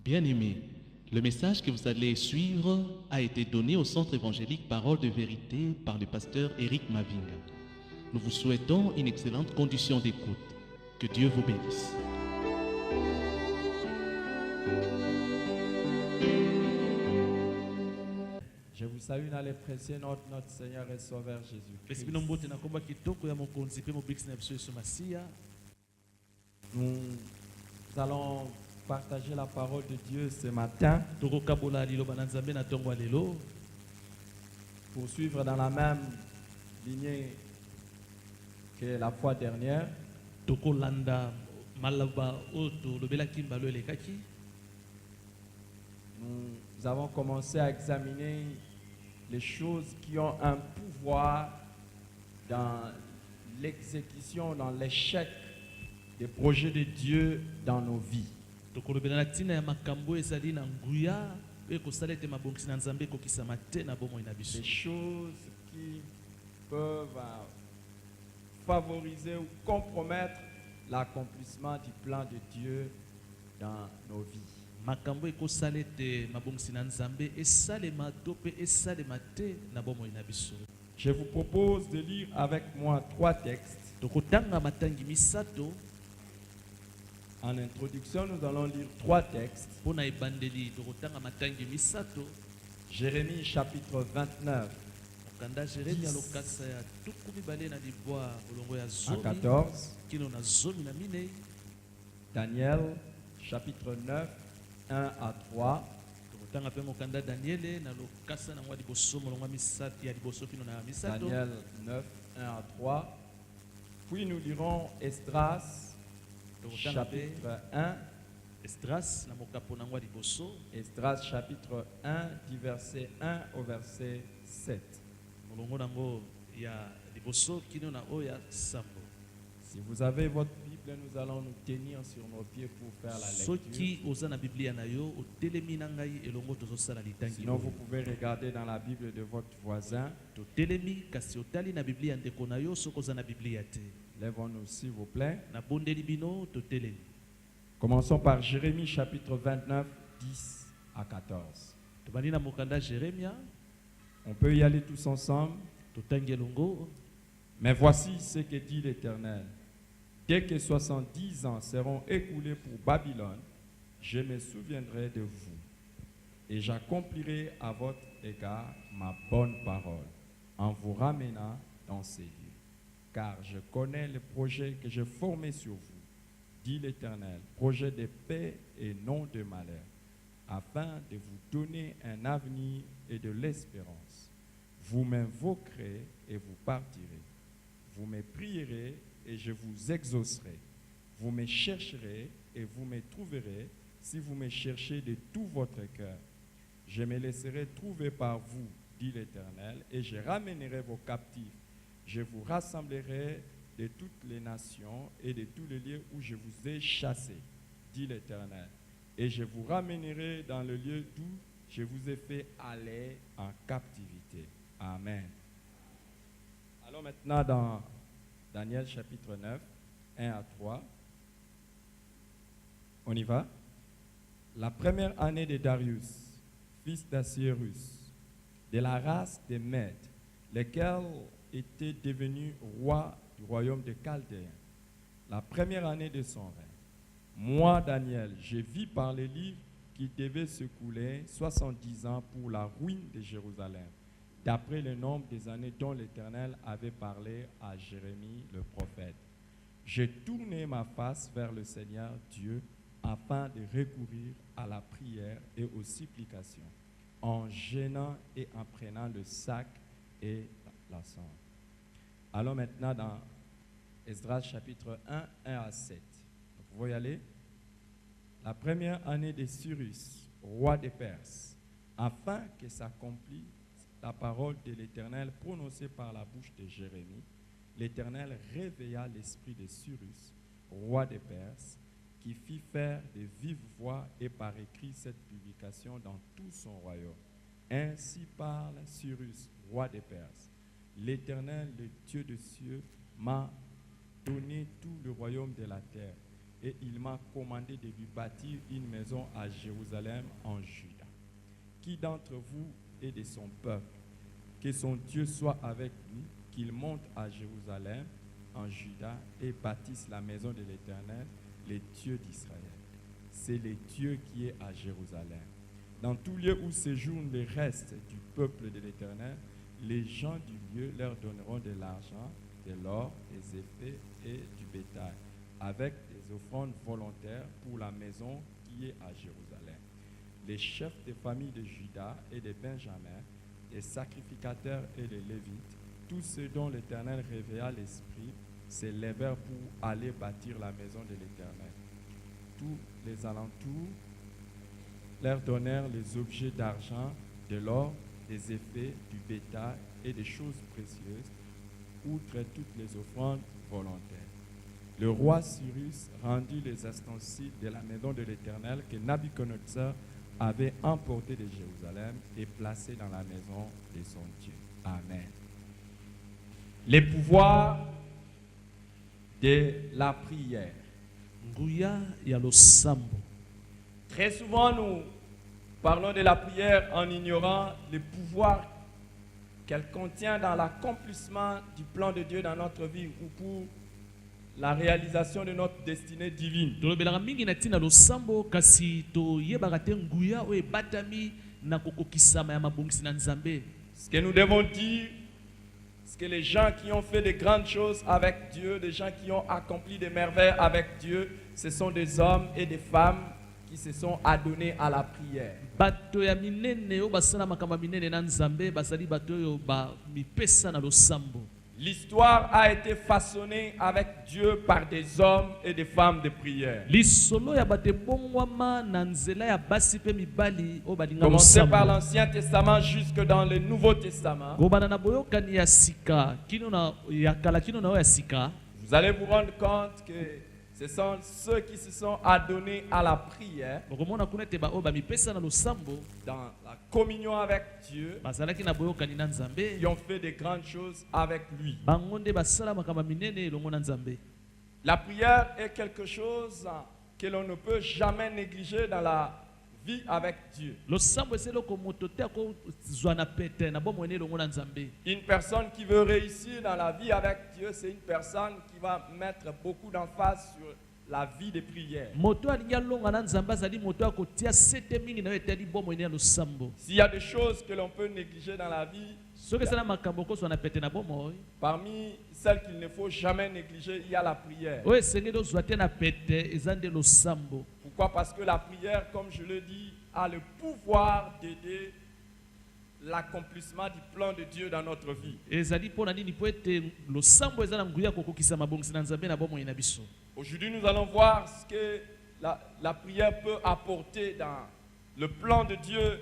Bien-aimés, le message que vous allez suivre a été donné au Centre évangélique Parole de Vérité par le pasteur Éric Mavinga. Nous vous souhaitons une excellente condition d'écoute. Que Dieu vous bénisse. Je vous salue dans les précieux noms de notre Seigneur et Sauveur Jésus-Christ. Nous allons partager la parole de Dieu ce matin. Poursuivre dans la même lignée que la fois dernière. Nous avons commencé à examiner les choses qui ont un pouvoir dans l'exécution, dans l'échec des projets de Dieu dans nos vies. Les choses qui peuvent favoriser ou compromettre l'accomplissement du plan de Dieu dans nos vies. Je vous propose de lire avec moi 3 textes. En introduction, nous allons lire 3 textes. Jérémie chapitre 29 à 14. Daniel chapitre 9 1 à 3. Daniel 9 1 à 3. Puis nous lirons Esdras chapitre 1. Esdras chapitre 1 du verset 1 au verset 7. Si vous avez votre Bible, nous allons nous tenir sur nos pieds pour faire la lecture. Sinon, vous pouvez regarder dans la Bible de votre voisin. Lèvons-nous, s'il vous plaît. Commençons par Jérémie chapitre 29, 10 à 14. On peut y aller tous ensemble. Mais voici ce que dit l'Éternel. Dès que 70 ans seront écoulés pour Babylone, je me souviendrai de vous et j'accomplirai à votre égard ma bonne parole en vous ramenant dans ces lieux. Car je connais le projet que je formais sur vous, dit l'Éternel, projet de paix et non de malheur, afin de vous donner un avenir et de l'espérance. Vous m'invoquerez et vous partirez. Vous me prierez et je vous exaucerai. Vous me chercherez et vous me trouverez si vous me cherchez de tout votre cœur. Je me laisserai trouver par vous, dit l'Éternel, et je ramènerai vos captifs. Je vous rassemblerai de toutes les nations et de tous les lieux où je vous ai chassés, dit l'Éternel. Et je vous ramènerai dans le lieu d'où je vous ai fait aller en captivité. Amen. Allons maintenant dans Daniel chapitre 9, 1 à 3. On y va. La première année de Darius, fils d'Assyrus, de la race des Mèdes, lesquels étaient devenus rois du royaume des Chaldéens, la première année de son règne. Moi, Daniel, j'ai vu par les livres qu'il devait se couler 70 ans pour la ruine de Jérusalem, d'après le nombre des années dont l'Éternel avait parlé à Jérémie le prophète. J'ai tourné ma face vers le Seigneur Dieu afin de recourir à la prière et aux supplications, en jeûnant et en prenant le sac et la cendre. Allons maintenant dans Esdras chapitre 1, 1 à 7. Vous pouvez y aller. La première année de Cyrus, roi des Perses, afin que s'accomplisse la parole de l'Éternel prononcée par la bouche de Jérémie, l'Éternel réveilla l'esprit de Cyrus, roi des Perses, qui fit faire de vive voix et par écrit cette publication dans tout son royaume. Ainsi parle Cyrus, roi des Perses. L'Éternel, le Dieu des cieux, m'a donné tout le royaume de la terre et il m'a commandé de lui bâtir une maison à Jérusalem en Juda. Qui d'entre vous est de son peuple? Que son Dieu soit avec lui, qu'il monte à Jérusalem en Juda et bâtisse la maison de l'Éternel, le Dieu d'Israël. C'est le Dieu qui est à Jérusalem. Dans tout lieu où séjourne les restes du peuple de l'Éternel, les gens du lieu leur donneront de l'argent, de l'or, des effets et du bétail, avec des offrandes volontaires pour la maison qui est à Jérusalem. Les chefs des familles de Juda et de Benjamin, les sacrificateurs et les Lévites, tous ceux dont l'Éternel réveilla l'esprit, s'élevèrent pour aller bâtir la maison de l'Éternel. Tous les alentours leur donnèrent les objets d'argent, de l'or, des effets, du bétail et des choses précieuses, outre toutes les offrandes volontaires. Le roi Cyrus rendit les ustensiles de la maison de l'Éternel que Nabuchodonosor avait emporté de Jérusalem et placé dans la maison de son Dieu. Amen. Les pouvoirs de la prière. Nguya ya losambo. Très souvent, nous parlons de la prière en ignorant le pouvoir qu'elle contient dans l'accomplissement du plan de Dieu dans notre vie ou pour la réalisation de notre destinée divine. Tolobelaka mingi na tina losambo kasi to yebaka te nguya oyo ebatami na kokokisama ya mabongisi na Nzambe. Ce que nous devons dire, c'est que les gens qui ont fait de grandes choses avec Dieu, des gens qui ont accompli des merveilles avec Dieu, ce sont des hommes et des femmes qui se sont adonnés à la prière. Bato ya minene o basala makamba minene na Nzambe basali bato yo ba mipesa na losambo. L'histoire a été façonnée avec Dieu par des hommes et des femmes de prière. Lisolo ya bate bongwama na nzela ya basi pe mibali o balinga Commencez losambo. par l'Ancien Testament jusque dans le Nouveau Testament. Gobana na boyokani ya sika kino na ya kala kino na ya sika. Vous allez vous rendre compte que ce sont ceux qui se sont adonnés à la prière, Bokomona kuna te ba o ba mipesa na losambo dans la communion avec Dieu, bazalaki na boyokani na Nzambe. qui ont fait de grandes choses avec lui. Bango nde basala makamba minene elongo na Nzambe. La prière est quelque chose que l'on ne peut jamais négliger dans la vie avec Dieu. Losambo eseloko moto te ako zwa na pete na bomo ene elongo na Nzambe. Une personne qui veut réussir dans la vie avec Dieu, c'est une personne qui va mettre beaucoup d'emphase sur la vie de prière. Moto alingi alonga na Nzambe azali moto akotia sete mingi na yo etali bomo ene ya losambo. S'il y a des choses que l'on peut négliger dans la vie, Soki esala makambo kozwa na pete na bomo parmi celles qu'il ne faut jamais négliger, il y a la prière. oyo esengeli ozwa te na pete eza nde losambo. Pourquoi? Parce que la prière, comme je le dis, a le pouvoir d'aider l'accomplissement du plan de Dieu dans notre vie. Ezali mpona nini po ete losambo eza na nguya kokokisa mabongisi na Nzambe na bomoi na biso. Aujourd'hui, nous allons voir ce que la prière peut apporter dans le plan de Dieu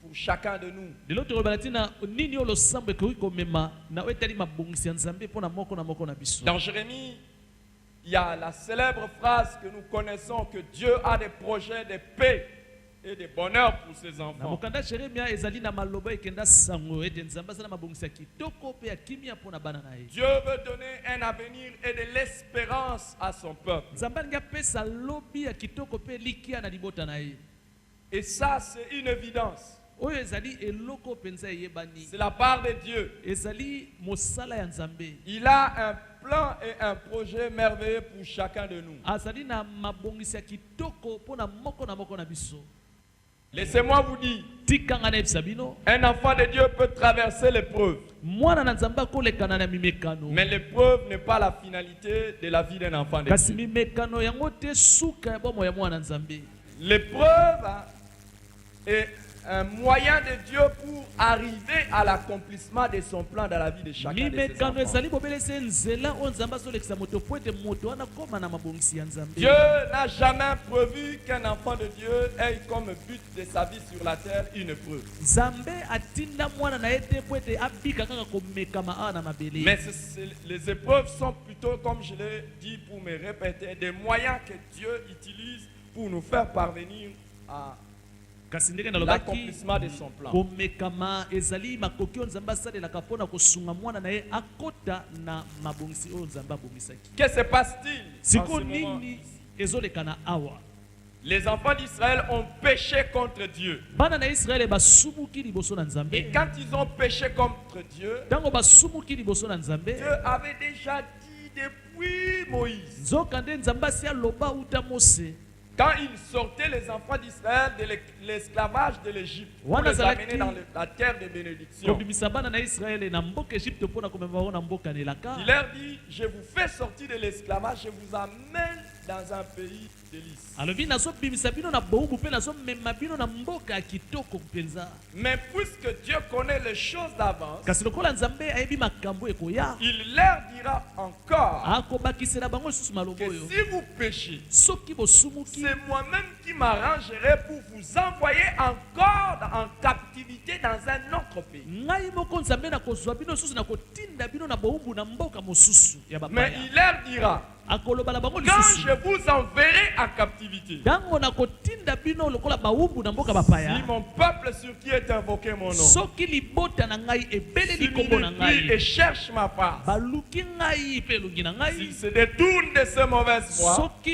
pour chacun de nous. Lelo tokobala ntina nini oyo losambo ekoki komema na oyo etali mabongisi ya Nzambe mpona moko na biso. Dans Jérémie, il y a la célèbre phrase que nous connaissons, que Dieu a des projets de paix et de bonheur pour ses Na enfants. mokanda Jeremia ezali na maloba ekenda sango ete Nzambe azala mabongisi ya kitoko mpe ya kimia mpona bana na ye. Dieu veut donner un avenir et de l'espérance à son peuple. Nzambe alingi apesa lobi ya kitoko mpe likia na libota na ye. Et ça, c'est une évidence. Oyo ezali eloko penza eyebani. C'est la part de Dieu. Ezali mosala ya Nzambe. Il a un plan et un projet merveilleux pour chacun de nous. Azali na mabongisi ya kitoko mpona moko na biso. Laissez-moi vous dire, Tikanga na yebisa bino. un enfant de Dieu peut traverser l'épreuve. Mwana na Nzambe akolekana na mimekano. Mais l'épreuve n'est pas la finalité de la vie d'un enfant de Kasi Dieu. mimekano yango te suka ya bomo ya mwana Nzambe. L'épreuve est un moyen de Dieu pour arriver à l'accomplissement de son plan dans la vie de chacun de ses Mimekano enfants. ezali bobelese nzela oyo Nzambe azolekisa moto po ete moto wana koma na mabongisi ya Nzambe. Dieu n'a jamais prévu qu'un enfant de Dieu ait comme but de sa vie sur la terre une épreuve. Nzambe atinda mwana na ye te po ete abika kaka komekama awa na mabele. Mais les épreuves sont plutôt, comme je l'ai dit pour me répéter, des moyens que Dieu utilise pour nous faire parvenir à Kasi ndenge nalobaki l'accomplissement de son plan. komekama ezali makoki oyo Nzambe asalelaka mpona kosunga mwana na ye akota na mabongisi oyo Nzambe abongisaki. Que se passe-t-il en Siko ce moment nini ezoleka na awa. Les enfants d'Israël ont péché contre Dieu. Bana na Israël basumuki liboso na Nzambe. Et quand ils ont péché contre Dieu, Tango basumuki liboso na Nzambe. Dieu avait déjà dit depuis Moïse. Nzokande Nzambe asi aloba uta Mose. Quand ils sortaient les enfants d'Israël de l'esclavage de l'Égypte pour les amener dans la terre de bénédiction, il leur dit, je vous fais sortir de l'esclavage, je vous amène dans un pays délice. Mais puisque Dieu connaît les choses d'avance, il leur dira encore que si vous péchez, c'est moi-même qui m'arrangerai pour vous envoyer encore en captivité dans un autre pays. Mais il leur dira, quand je vous enverrai en captivité, si mon peuple sur qui est invoqué mon nom, s'il me prie et cherche ma face, s'il se détourne de ce mauvais voies, je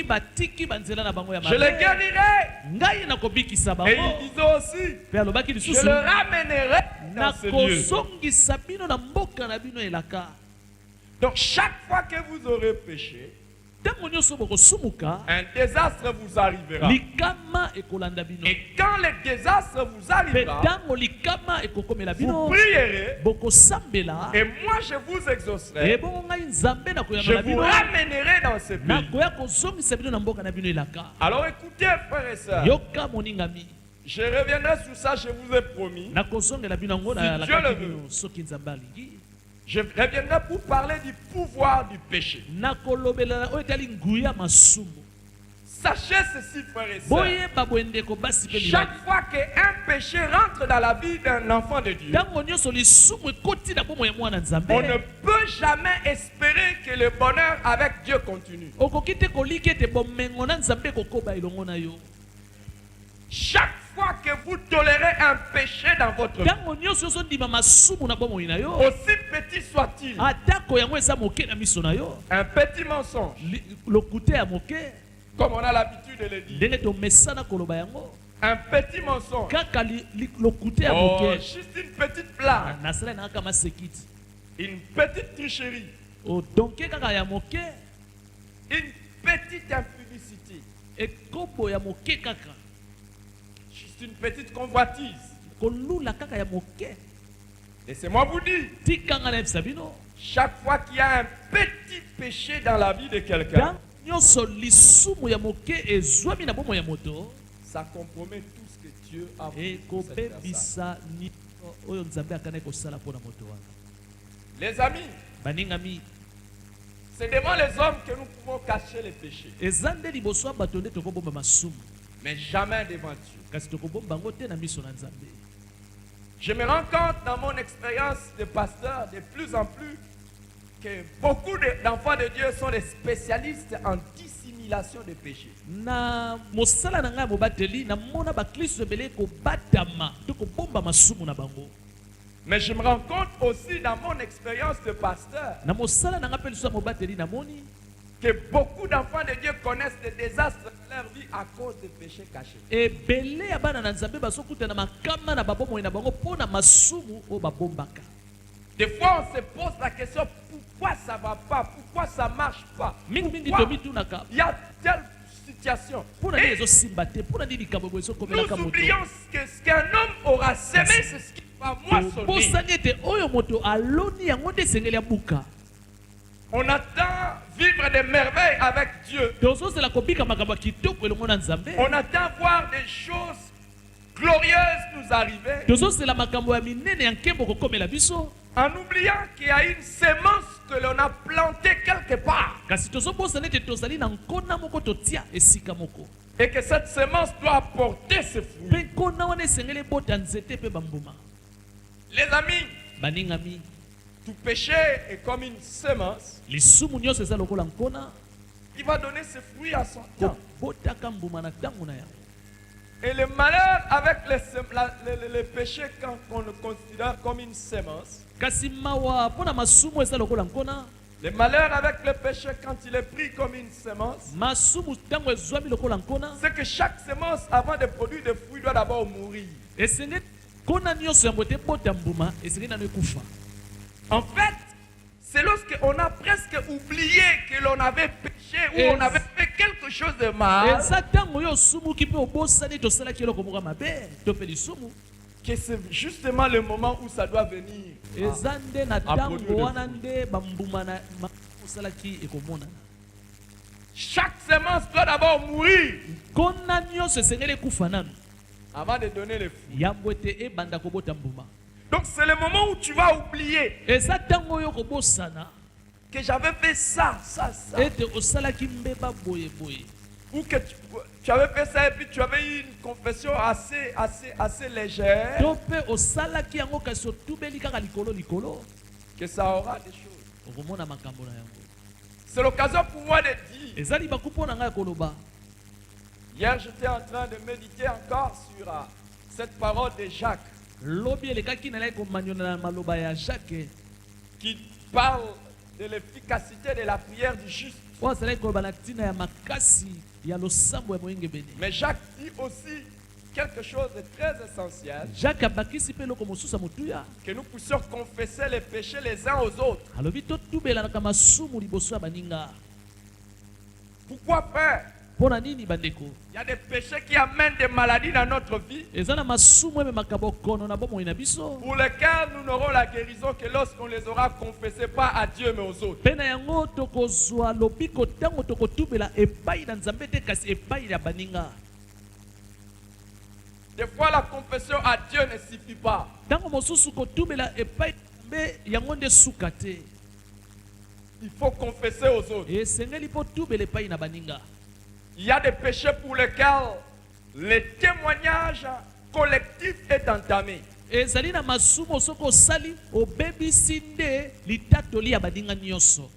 les guérirai. Et il disait aussi, je le ramènerai dans ce lieu. Donc chaque fois que vous aurez péché, un désastre vous arrivera. Et quand le désastre vous arrivera, vous prierez et moi je vous exaucerai. Je vous ramènerai dans ce pays. Alors écoutez frères et sœurs, je reviendrai sur ça, je vous ai promis. Si Dieu le veut. Je reviendrai pour parler du pouvoir du péché. Sachez ceci, frères et sœurs. Chaque fois qu'un péché rentre dans la vie d'un enfant de Dieu, on ne peut jamais espérer que le bonheur avec Dieu continue. Chaque fois que vous tolérez un péché dans votre vie, aussi petit soit-il, un petit mensonge, comme on a l'habitude de le dire, un petit mensonge, juste une petite blague, une petite tricherie, une petite impudicité, juste une petite convoitise. Laissez-moi vous dire, chaque fois qu'il y a un petit péché dans la vie de quelqu'un, ça compromet tout ce que Dieu a fait pour cette personne. Les amis, c'est devant les hommes que nous pouvons cacher les péchés, mais jamais devant Dieu. Je me rends compte dans mon expérience de pasteur de plus en plus que beaucoup d'enfants de Dieu sont des spécialistes en dissimulation de péchés. Mais je me rends compte aussi dans mon expérience de pasteur que beaucoup d'enfants de Dieu connaissent des désastres dans leur vie à cause des péchés cachés. Des fois, on se pose la question, pourquoi ça ne va pas? Pourquoi ça ne marche pas? Pourquoi il y a telle situation? Et nous oublions que ce qu'un homme aura semé, c'est ce qu'il va moissonner. On attend vivre des merveilles avec Dieu. On attend voir des choses glorieuses nous arriver. En oubliant qu'il y a une sémence que l'on a plantée quelque part. Et que cette sémence doit porter ses fruits. Les amis, tout péché est comme une sémence. Il va donner ses fruits à son temps. Et le malheur avec les péchés qu'on le considère comme une sémence, Le malheur avec le péché, quand il est pris comme une semence, masumu ntango ezwami lokola nkona c'est que chaque semence, avant de produire des fruits, doit d'abord mourir. esengeli nkona nyonso yango etebota mbuma esengeli nano ekufa. En fait, c'est lorsqu'on a presque oublié que l'on avait péché ou on avait fait quelque chose de mal, eza ntango oyo osumuki mpe obosani tosalaki eloko moko ya mabe to mpe lisumu que c'est justement le moment où ça doit venir. eza nde na produire ntango de wana nde bambuma na osalaki ekomonana. Chaque semence doit d'abord mourir nkona nyonso esengeli ekufa nano avant de donner les fruits. yango ete ebanda kobota mbuma. Donc c'est le moment où tu vas oublier eza ntango oyo kobosana que j'avais fait ça. ete osalaki mbeba boyeboye Ou que tu avais fait ça et puis tu avais eu une confession assez légère. to mpe osalaki yango kasi otubeli kaka likolo Que ça aura des choses. okomona makambo na yango. C'est l'occasion pour moi de dire. eza libaku mpo na ngai ya koloba. Hier, j'étais en train de méditer encore sur cette parole de Jacques lobi elekaki nalaki komanyona na maloba ya Jacques qui parle de l'efficacité de la prière du juste. oyo azalaki koloba na ntina ya makasi ya losambo ya moyengebene. Mais Jacques dit aussi quelque chose de très essentiel, Jacques abakisi mpe eloko mosusu ya motuya que nous puissions confesser les péchés les uns aux autres. alobi totubelanaka masumu liboso ya baninga. Pourquoi, frère? mpo na nini bandeko? Il y a des péchés qui amènent des maladies dans notre vie, eza na masumu ememaka bokono na bomoi na biso pour lesquels nous n'aurons la guérison que lorsqu'on les aura confessés pas à Dieu mais aux autres. mpe na yango tokozwa lobiko ntango tokotubela epai na nzambe te kasi epai ya baninga. Des fois, la confession à Dieu ne suffit pas. ntango mosusu kotubela epai mpe yango nde suka te, Il faut confesser aux autres. esengeli mpo tubela epai na baninga. Il y a des péchés pour lesquels le témoignage collectif est entamé. ezali na masumu soki osali obebisi nde litatoli ya baninga nyonso.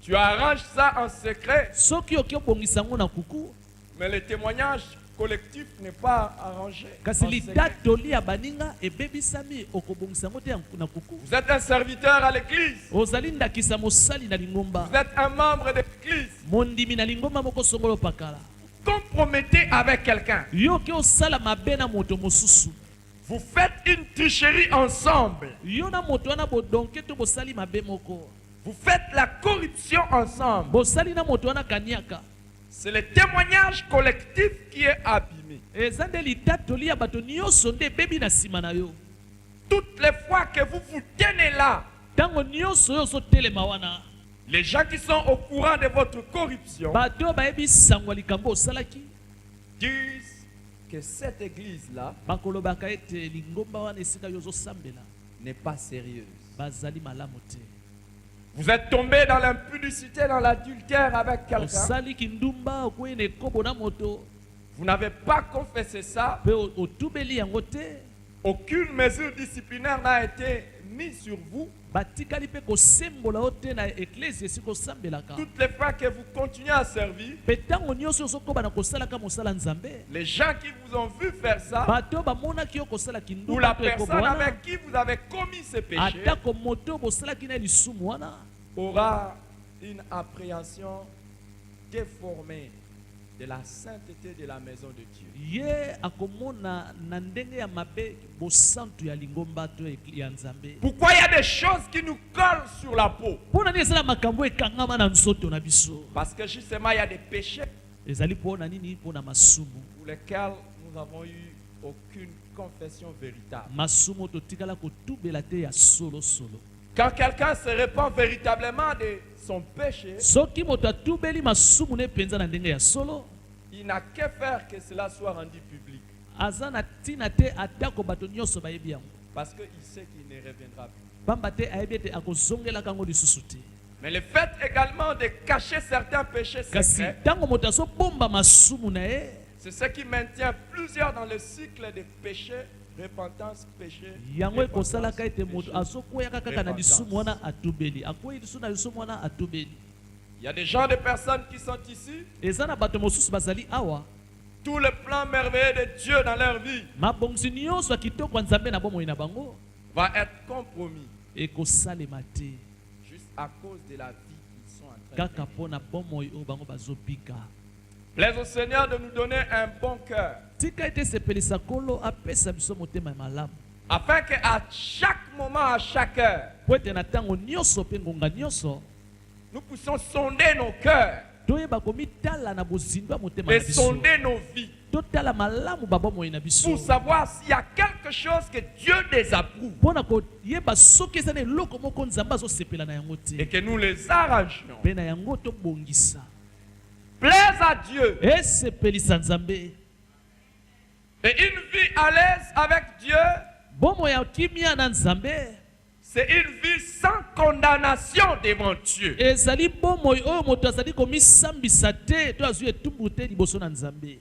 Tu arranges ça en secret, soki oki obongisa yango na kuku mais le témoignage collectif n'est pas arrangé. kasi en secret. litatoli ya baninga ebebisami okobongisa yango te na kuku. Vous êtes un serviteur à l'église. ozali ndakisa mosali na lingomba, Vous êtes un membre de l'église. mondimi na lingomba moko songolo pakala. Compromettez avec quelqu'un. yo ke osala mabe na moto mosusu, Vous faites une tricherie ensemble. yo na moto wana bodonke to bosali mabe moko, Vous faites la corruption ensemble. bosali na moto wana kaniaka. C'est le témoignage collectif qui est abîmé. eza nde litatoli ya bato nyonso nde ebebi na nsima na yo. Toutes les fois que vous vous tenez là, ntango nyonso oyo ozotelema wana, les gens qui sont au courant de votre corruption bato oyo bayebi sango ya likambo osalaki disent que cette église-là bakolobaka ete lingomba wana esika yo ozosambela n'est pas sérieuse. bazali malamu te. Vous êtes tombé dans l'impudicité, dans l'adultère avec quelqu'un. osali kindumba okwei na ekobo na moto Vous n'avez pas confessé ça. mpe otubeli yango te, Aucune mesure disciplinaire n'a été mise sur vous. batikali mpe kosembola yo te na eklesi esika osambelaka. Toutes les fois que vous continuez à servir, mpe ntango nyonso ozokoba na kosalaka mosala nzambe, les gens qui vous ont vu faire ça, bato oyo bamonaki yo kosala ou kindumba la to ekobo personne wana, avec qui vous avez commis ces péchés, atako moto oyo bosalaki na lisumu wana, aura une appréhension déformée de la sainteté de la maison de Dieu. ye akomona na ndenge ya mabe bosantu ya lingomba to ya nzambe. Pourquoi il y a des choses qui nous collent sur la peau? mpo na nini ezala makambo ekangama na nzoto na biso? Parce que justement, il y a des péchés ezali mpo na nini? mpo na masumu, pour lesquels nous n'avons eu aucune confession véritable. masumu totikala kotubela te ya solosolo. Quand quelqu'un se répand véritablement de son péché, soki moto atubeli masumu ne mpenza na ndenge ya solo, il n'a que faire que cela soit rendu public. aza na ntina te atako bato nyonso bayebi yango, Parce qu'il sait qu'il ne reviendra plus. pamba te ayebi ete akozongelaka yango lisusu te. Mais le fait également de cacher certains péchés kasi secrets, ntango moto azobomba masumu na ye, c'est ce qui maintient plusieurs dans le cycle de péché, repentance, péché. yango repentance, ekosalaka ete péché. moto azokweyaka kaka na lisumu wana atubeli, akwei lisusu na lisumu wana atubeli. Il y a des gens, des personnes qui sont ici, eza na bato mosusu bazali awa, tout le plan merveilleux de Dieu dans leur vie mabongisi nyonso ya kitoko ya nzambe na bomoi na bango va être compromis ekosalema te juste à cause de la vie sont en train de kaka pona bomoi oyo bango bazobika. Plaise au Seigneur de nous donner un bon cœur, Tika ete sepelisa kolo apesa biso motema ya malamu. afin qu'à chaque moment, à chaque heure, Po ete na ntango nyonso mpe ngonga nyonso nous puissions sonder nos cœurs, toyeba komitala na bozindo ya motema et na biso. sonder nos vies, Totala malamu babomoi na biso. pour savoir s'il y a quelque chose que Dieu désapprouve Mpona koyeba soki eza na eloko moko nzambe azosepela na yango et te. que nous les arrangions. Mpe na yango tobongisa. Plaise à Dieu. Esepelisa nzambe. Et une vie à l'aise avec Dieu, Bomoi ya kimia na nzambe. c'est une vie sans condamnation devant Dieu. Ezali bomoi oyo moto azali komisambisa te to azwi etumbu te liboso na nzambe.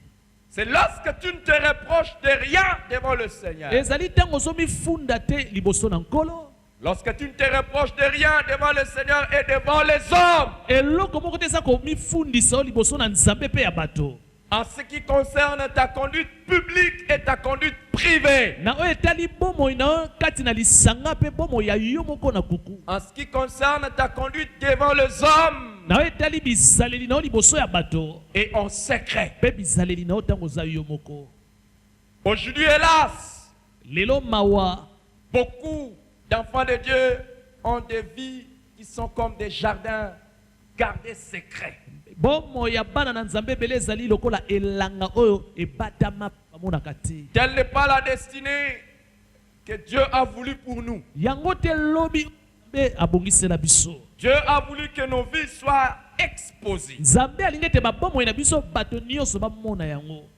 C'est lorsque tu ne te reproches de rien devant le Seigneur. Ezali ntango ozomifunda te liboso na nkolo. Lorsque tu ne te reproches de rien devant le Seigneur et devant les hommes. Eloko moko te eza komifundisa oyo liboso na nzambe mpe ya bato. En ce qui concerne ta conduite publique et ta conduite privée. Na oyo etali bomoi na oyo kati na lisanga mpe bomoi ya yo moko na kuku. En ce qui concerne ta conduite devant les hommes. Na oyo etali bizaleli na oyo liboso ya bato. Et en secret. Mpe bizaleli na oyo ntango oza yo moko. Aujourd'hui, hélas, Lelo mawa. beaucoup d'enfants de Dieu ont des vies qui sont comme des jardins gardés secrets. Bomoi ya bana na nzambe ebele ezali lokola elanga oyo ebatama bamonaka te. Telle n'est pas la destinée que Dieu a voulu pour nous. Yango te lobi mpe abongisela biso. Dieu a voulu que nos vies soient exposées. Nzambe alingi ete babomoi na biso bato nyonso bamona yango.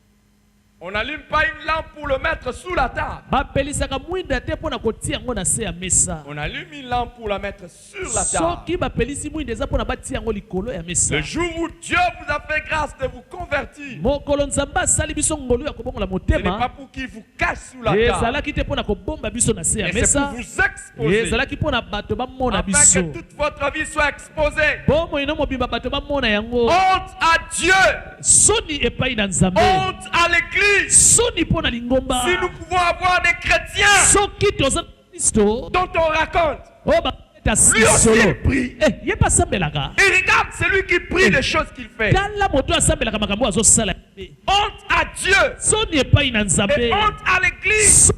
On n'allume pas une lampe pour le mettre sous la table. Bapelisaka mwinda te mpona kotia yango na se ya mesa. On allume une lampe pour la mettre sur la table. Soki bapelisi mwinda eza mpona batia yango likolo ya mesa. Le jour où Dieu vous a fait grâce de vous convertir, Mokolo nzambe asali biso ngolu ya kobongola ce n'est pas motema. pour qu'il vous cache sous la table, Ezalaki te mpona kobomba biso na se ya mais c'est mesa. pour vous exposer, Ezalaki mpona bato bamona afin biso. que toute votre vie soit exposée. Bomoi no mobimba bato bamona yango. Honte à Dieu, Soni epai na nzambe. honte à l'Église. Soni mpona lingomba. Si nous pouvons avoir des chrétiens Soki toza Kristo. dont on raconte, Oyo baketa lui aussi solo. il prie. Ye pa asambelaka. Et regarde celui qui prie les choses qu'il fait. Tala moto asambelaka makambo azosala. Honte à Dieu Soni epai na nzambe. et honte à l'Église.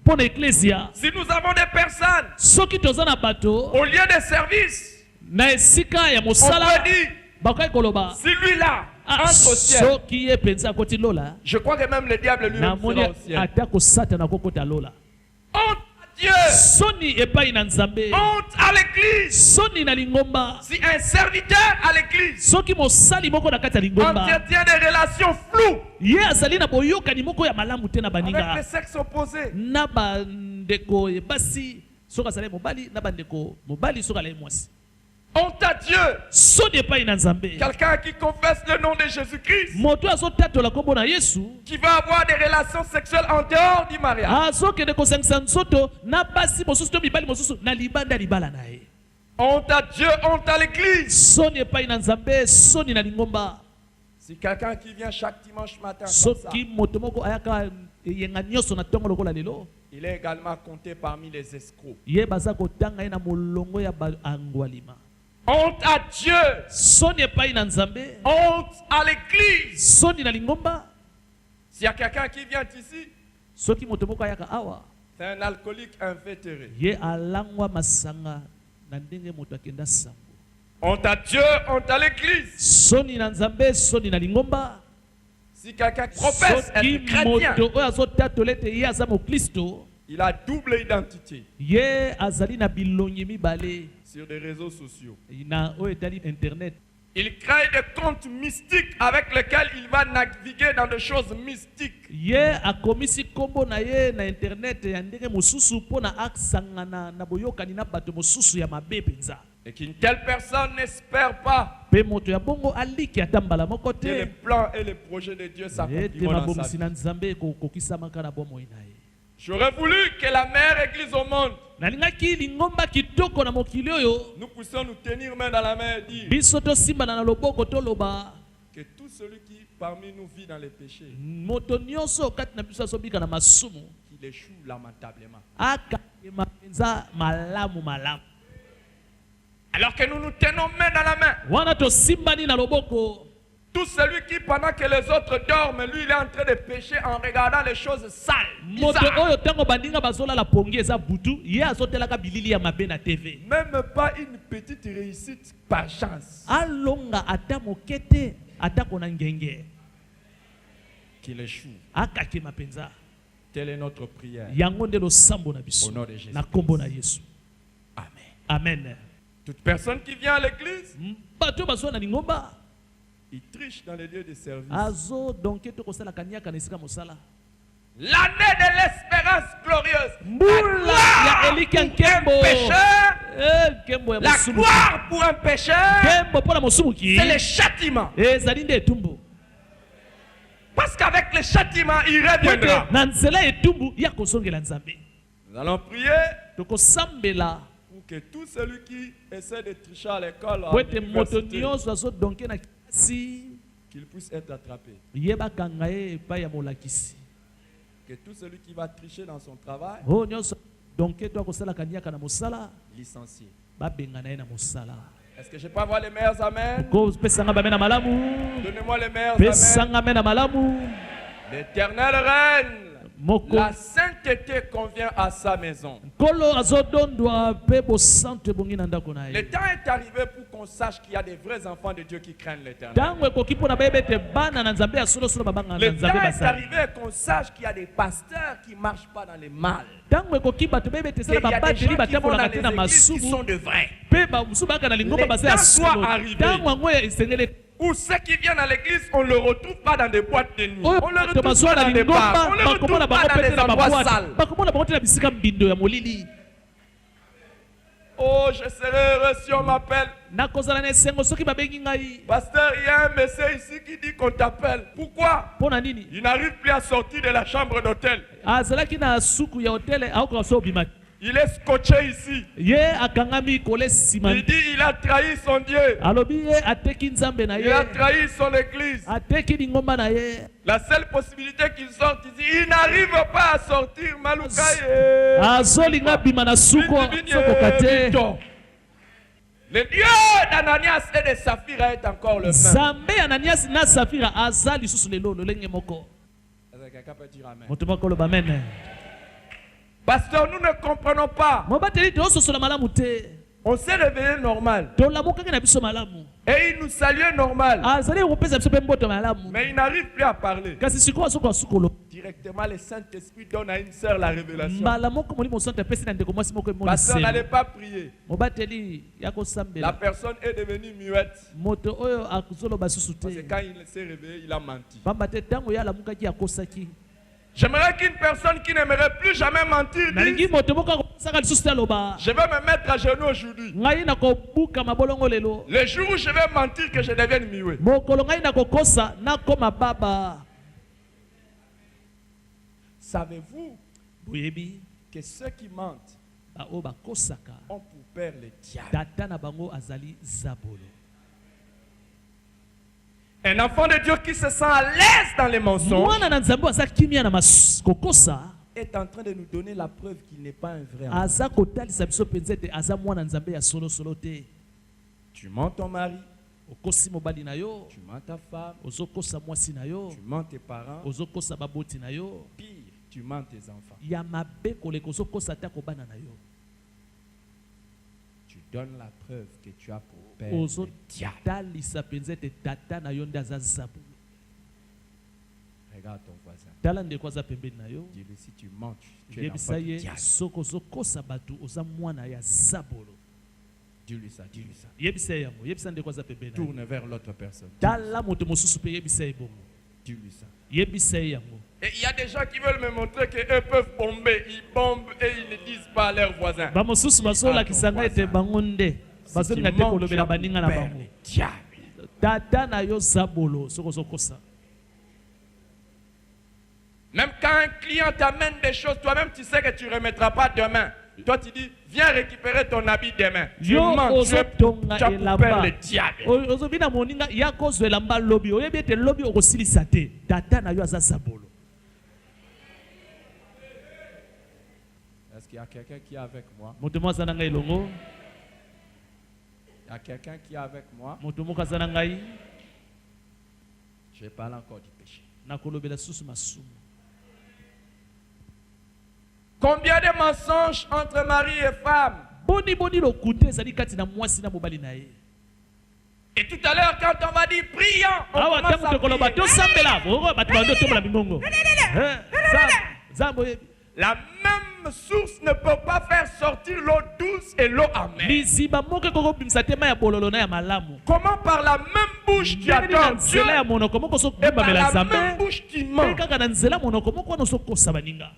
Mpona eklesia. Si nous avons des personnes Soki toza na bato au lieu de service, na esika ya on mosala peut dire, bakoki koloba celui-là ah, entre au ciel. soki ye mpenza akoti lola Je crois que même le diable lui namoni sera au ciel. ata kosatana kokota lola. Honte à Dieu, Soni epai na nzambe. honte à l'Église. Soni na lingomba. Si un serviteur à l'Église Soki mosali moko na kati ya lingomba entretient des relations floues ye azali na boyokani moko ya malamu te na avec baninga les sexes opposés, na bandeko basi soki azali mobali na bandeko mobali soki alai mwasi. honte à Dieu, Soni epai na nzambe. quelqu'un qui confesse le nom de Jésus-Christ, Moto azotatola kombo na Yesu qui va avoir des relations sexuelles en dehors du mariage. azokende kosangisa nzoto na basi mosusu to mibali mosusu na libanda ya libala na ye. Honte à Dieu, honte à l'Église. Soni epai na nzambe, soni na lingomba. Si quelqu'un qui vient chaque dimanche matin comme ça, Soki moto moko ayaka yenga nyonso na ntongo lokola lelo il est également compté parmi les escrocs. ye baza kotanga ye na molongo ya baangwalima. Honte à Dieu, Soni epai na nzambe, honte à l'Église. soni na lingomba. S'il y a quelqu'un qui vient ici, Soki moto moko ayaka awa c'est un alcoolique invétéré. ye alangwa masanga na ndenge moto akenda sango. Honte à Dieu, honte à l'Église. Soni na nzambe, soni na lingomba. Si quelqu'un professe Soki être chrétien, moto oyo azotatola ete ye aza moklisto il a double identité ye azali na bilongi mibale sur des réseaux sociaux. na oyo etali internet. Il crée des comptes mystiques avec lesquels il va naviguer dans des choses mystiques. Ye akomisi kombo na ye na internet ya ndenge mosusu mpona asangana na boyokani na bato mosusu ya mabe penza. Et qu'une telle personne n'espère pas Pe moto ya bongo aliki ata mbala moko que les te plans et les projets de Dieu ete s'accompliront dans sa mabongisi vie. na nzambe ekokisamaka na bomoi na ye. J'aurais voulu que la meilleure église au monde, Nalingaki lingomba kitoko na mokili oyo nous puissions nous tenir main dans la main et dire biso tosimbana na loboko toloba que tout celui qui parmi nous vit dans les péchés, moto nyonso kati na biso azobika na masumu qu'il échoue lamentablement. akakema mpenza malamu malamu. Alors que nous nous tenons main dans la main, wana tosimbani na loboko. Tout celui qui, pendant que les autres dorment, lui, il est en train de pécher en regardant les choses sales. Moto bizarres. oyo tango bandinga bazola la pongi eza butu, ye azotelaka bilili ya mabe na TV. Même pas une petite réussite par chance. Alonga ata mokete, ata kona ngenge. Qu'il échoue. Akaki mapenza. Telle est notre prière. Yango nde lo sambo na biso. Au nom de Jésus. Na kombo na Yesu. Amen. Amen. Toute personne qui vient à l'église, Bato bazo na lingomba. il triche dans les lieux de service. Azo donke to kosala kanyaka na esika mosala. L'année de l'espérance glorieuse. Mbula ya elika nkembo. Un pécheur, Nkembo ya la musumuki. gloire pour un pécheur, Nkembo pona musumuki. c'est le châtiment. Ezali nde etumbu. Parce qu'avec le châtiment, il reviendra. Na nzela etumbu ya kosongela Nzambe. Nous allons prier Tokosambela pour que tout celui qui essaie de tricher à l'école, à po ete moto l'université, nyonso azodonke na kasi qu'il puisse être attrapé. yebakanga ye epai ya molakisi. Que tout celui qui va tricher dans son travail, Oyo nyonso donke to akosala kanyaka na mosala licencié. babenga na ye na mosala. Est-ce que je peux avoir les meilleurs amens? Pesanga bame na malamu. Donnez-moi les meilleurs amens. Pesanga me na malamu. L'éternel règne. Moko La sainteté convient à sa maison. kolo azodondwa pe bosantu ebongi na ndako na Le ye. temps est arrivé pour qu'on sache qu'il y a des vrais enfants de Dieu qui craignent l'éternel. Ntango ekoki mpo na bayeba ete bana na Nzambe ya solosolo babanga na Le temps Nzambe est basali. arrivé qu'on sache qu'il y a des pasteurs qui ne marchent pas dans le mal. Ntango ekoki bato bayeba ete Il sala y a des gens babateli qui vont dans batambolaka te les na églises qui masumu sont de vrais. mpe bamosusu baka na lingomba baza ya Les temps solo. doivent arriver. Ntango yango esengeli Ou ceux qui viennent à l'église, on ne le retrouve pas dans des boîtes de nuit. oyo On ne le bato retrouve bazwa pas na dans des bars. lingomba On ne le retrouve bakomona bango pas dans pete des na endroits babwate sales. bakomona bango te na bisika mbindo ya molili. Oh, je serai heureux si on m'appelle. nakozala na esengo soki babengi ngai. Pasteur, il y a un monsieur ici qui dit qu'on t'appelle. Pourquoi? Mpo na nini? Il n'arrive plus à sortir de la chambre d'hôtel. azalaki na suku ya hotele aokoka so obima. Il est scotché ici. Ye akangami kole nsima. Il dit il a trahi son Dieu. alobi ye ateki nzambe na Il a ye. trahi son église. ateki lingomba na ye. La seule possibilité qu'il sorte ici, il n'arrive pas à sortir. Maloukaye. azolinga bima na suko sokoka te. Le Dieu d'Ananias et de Saphira est encore le même. Nzambe ya Ananias na Safira aza lisusu lelo lolenge moko. Est-ce que quelqu'un peut dire amen? moto moko loba amen. Pasteur, nous ne comprenons pas. mobateli tososola malamu te. On s'est réveillé normal. tolamukaki na biso malamu. Et il nous saluait normal. azali kopesa biso mpe mboto malamu. Mais il n'arrive plus à parler. kasi sikoyo azokoka sukolo. Directement, le Saint-Esprit donne à une sœur la révélation. mbala moko molimo santo apesi na ndeko mwasi moko emoni Pasteur selo. n'allait pas prier. mobateli ya La kosambela. personne est devenue muette. moto oyo azoloba susu Parce que te. quand il s'est réveillé, il a menti. pamba te ntango ye alamukaki akosaki. J'aimerais qu'une personne qui n'aimerait plus jamais mentir nalingi dise, moto moko akosaka lisusu te aloba. je vais me mettre à genoux aujourd'hui. ngai nakobuka mabolongo lelo. Le jour où je vais mentir que je devienne muet. mokolo ngai nakokosa nakoma baba. Savez-vous boyebi que ceux qui mentent baoyo bakosaka ont pour père le diable? tata na bango azali zabolo. Un enfant de Dieu qui se sent à l'aise dans les mensonges mwana na nzambe aza kimia na kokosa est en train de nous donner la preuve qu'il n'est pas un vrai enfant. aza kotalisa biso mpenza ete aza mwana nzambe ya solosolo te. Tu mens ton mari, okosi mobali na yo. tu mens ta femme, ozokosa mwasi na yo. tu mens tes parents. ozokosa baboti na yo. Pire, tu mens tes enfants. ya mabe koleka ozokosa ata kobana na yo. Tu donnes la preuve que tu as pour père le diable. ozotalisa mpenza ete tata na yo nde aza zabolo. Regarde ton voisin. tala ndeko aza pembeni na yo. Dis-lui si tu mens, tu es yebisa l'enfant du ye diable. soki ozokosa bato oza mwana ya zabolo. Dis-lui ça, dis-lui ça. yebisa ye yango yebisa ndeko aza pembeni na yo. Tourne vers l'autre personne. tala moto mosusu mpe yebisa ye bongo. Dis-lui ça. yebisa ye yango. Et il y a des gens qui veulent me montrer qu'eux peuvent bomber. Ils bombent et ils ne disent pas à leurs voisins. bamosusu bazolakisa ngai ete bango nde bazolinga te kolobela baninga na bango. tata na yo zabolo soki ozokosa. Même quand un client t'amène des choses, toi-même tu sais que tu ne remettras pas demain. Toi tu dis, viens récupérer ton habit demain. Tu yo mens, tu as ozotonga pour père elamba le diable. ozobi na moninga ya kozwa elamba lobi oyebi ete lobi okosilisa te tata na yo aza zabolo. Est-ce qu'il y a quelqu'un qui est avec moi? moto mo aza na ngai elongo. Il y a quelqu'un qui est avec moi. moto moko aza na ngai Je parle encore du péché. nakolobela susu masumu. Combien de mensonges entre mari et femme? Boni lokuta ezali kati na mwasi na mobali na ye. Et tout à l'heure, quand on va dire prions, on Awa commence tango à tokoloba prier. tosambela bongo bato bando tomola mingongo. Zambo yebi. La même source ne peut pas faire sortir l'eau douce et l'eau amère. Liziba moko koko bimisa te mai ya bololo na ya malamu. Comment par la même bouche tu adores Dieu nzela ya monoko moko so et par bamela la nzambe. même bouche tu Pe mens? kaka na nzela monoko moko wana so kosa baninga.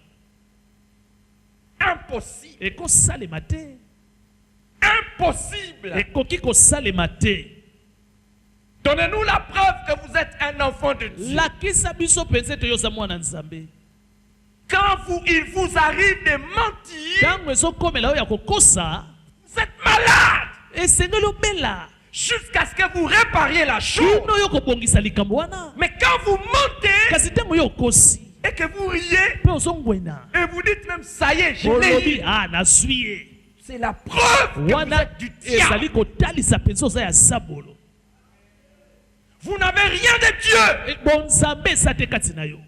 Impossible. Ekosalema te. Impossible. Ekoki kosalema te. Donnez-nous la preuve que vous êtes un enfant de Dieu. Lakisa biso pense toyoza mwana nzambe. Quand il vous arrive de mentir, Tango ezokomela oyo ya kokosa, vous êtes malade. esengeli obela. Jusqu'à ce que vous répariez la chose. Kino yo kobongisa likambo wana. Mais quand vous mentez Kasi tango yo okosi, et que vous riez pe ozongwena. et vous dites même ça y est, je l'ai Olobi eu, ah nasui ye. c'est la preuve que vous Wana êtes du diable. ezali kotalisa penso za ya sabolo. Vous n'avez rien de Dieu. Bon nzambe eza te kati na yo.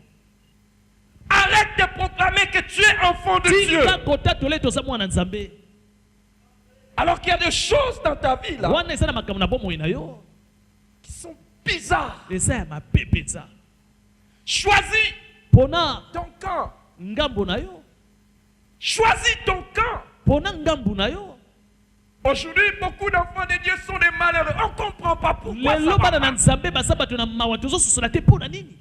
Arrête de proclamer que tu es enfant de Dieu. Tika kotatole toza mwana nzambe. Alors qu'il y a des choses dans ta vie là Wana eza na makambo na bomoi na yo. qui sont bizarres. Eza ya mabe penza. Choisis Pona ton camp. ngambo na yo. Choisis ton camp. Pona ngambu na yo. Aujourd'hui, beaucoup d'enfants de Dieu sont des malheureux. On ne comprend pas pourquoi ça Lelo va bana na pas. nzambe baza bato na mawa tozososola te pona nini.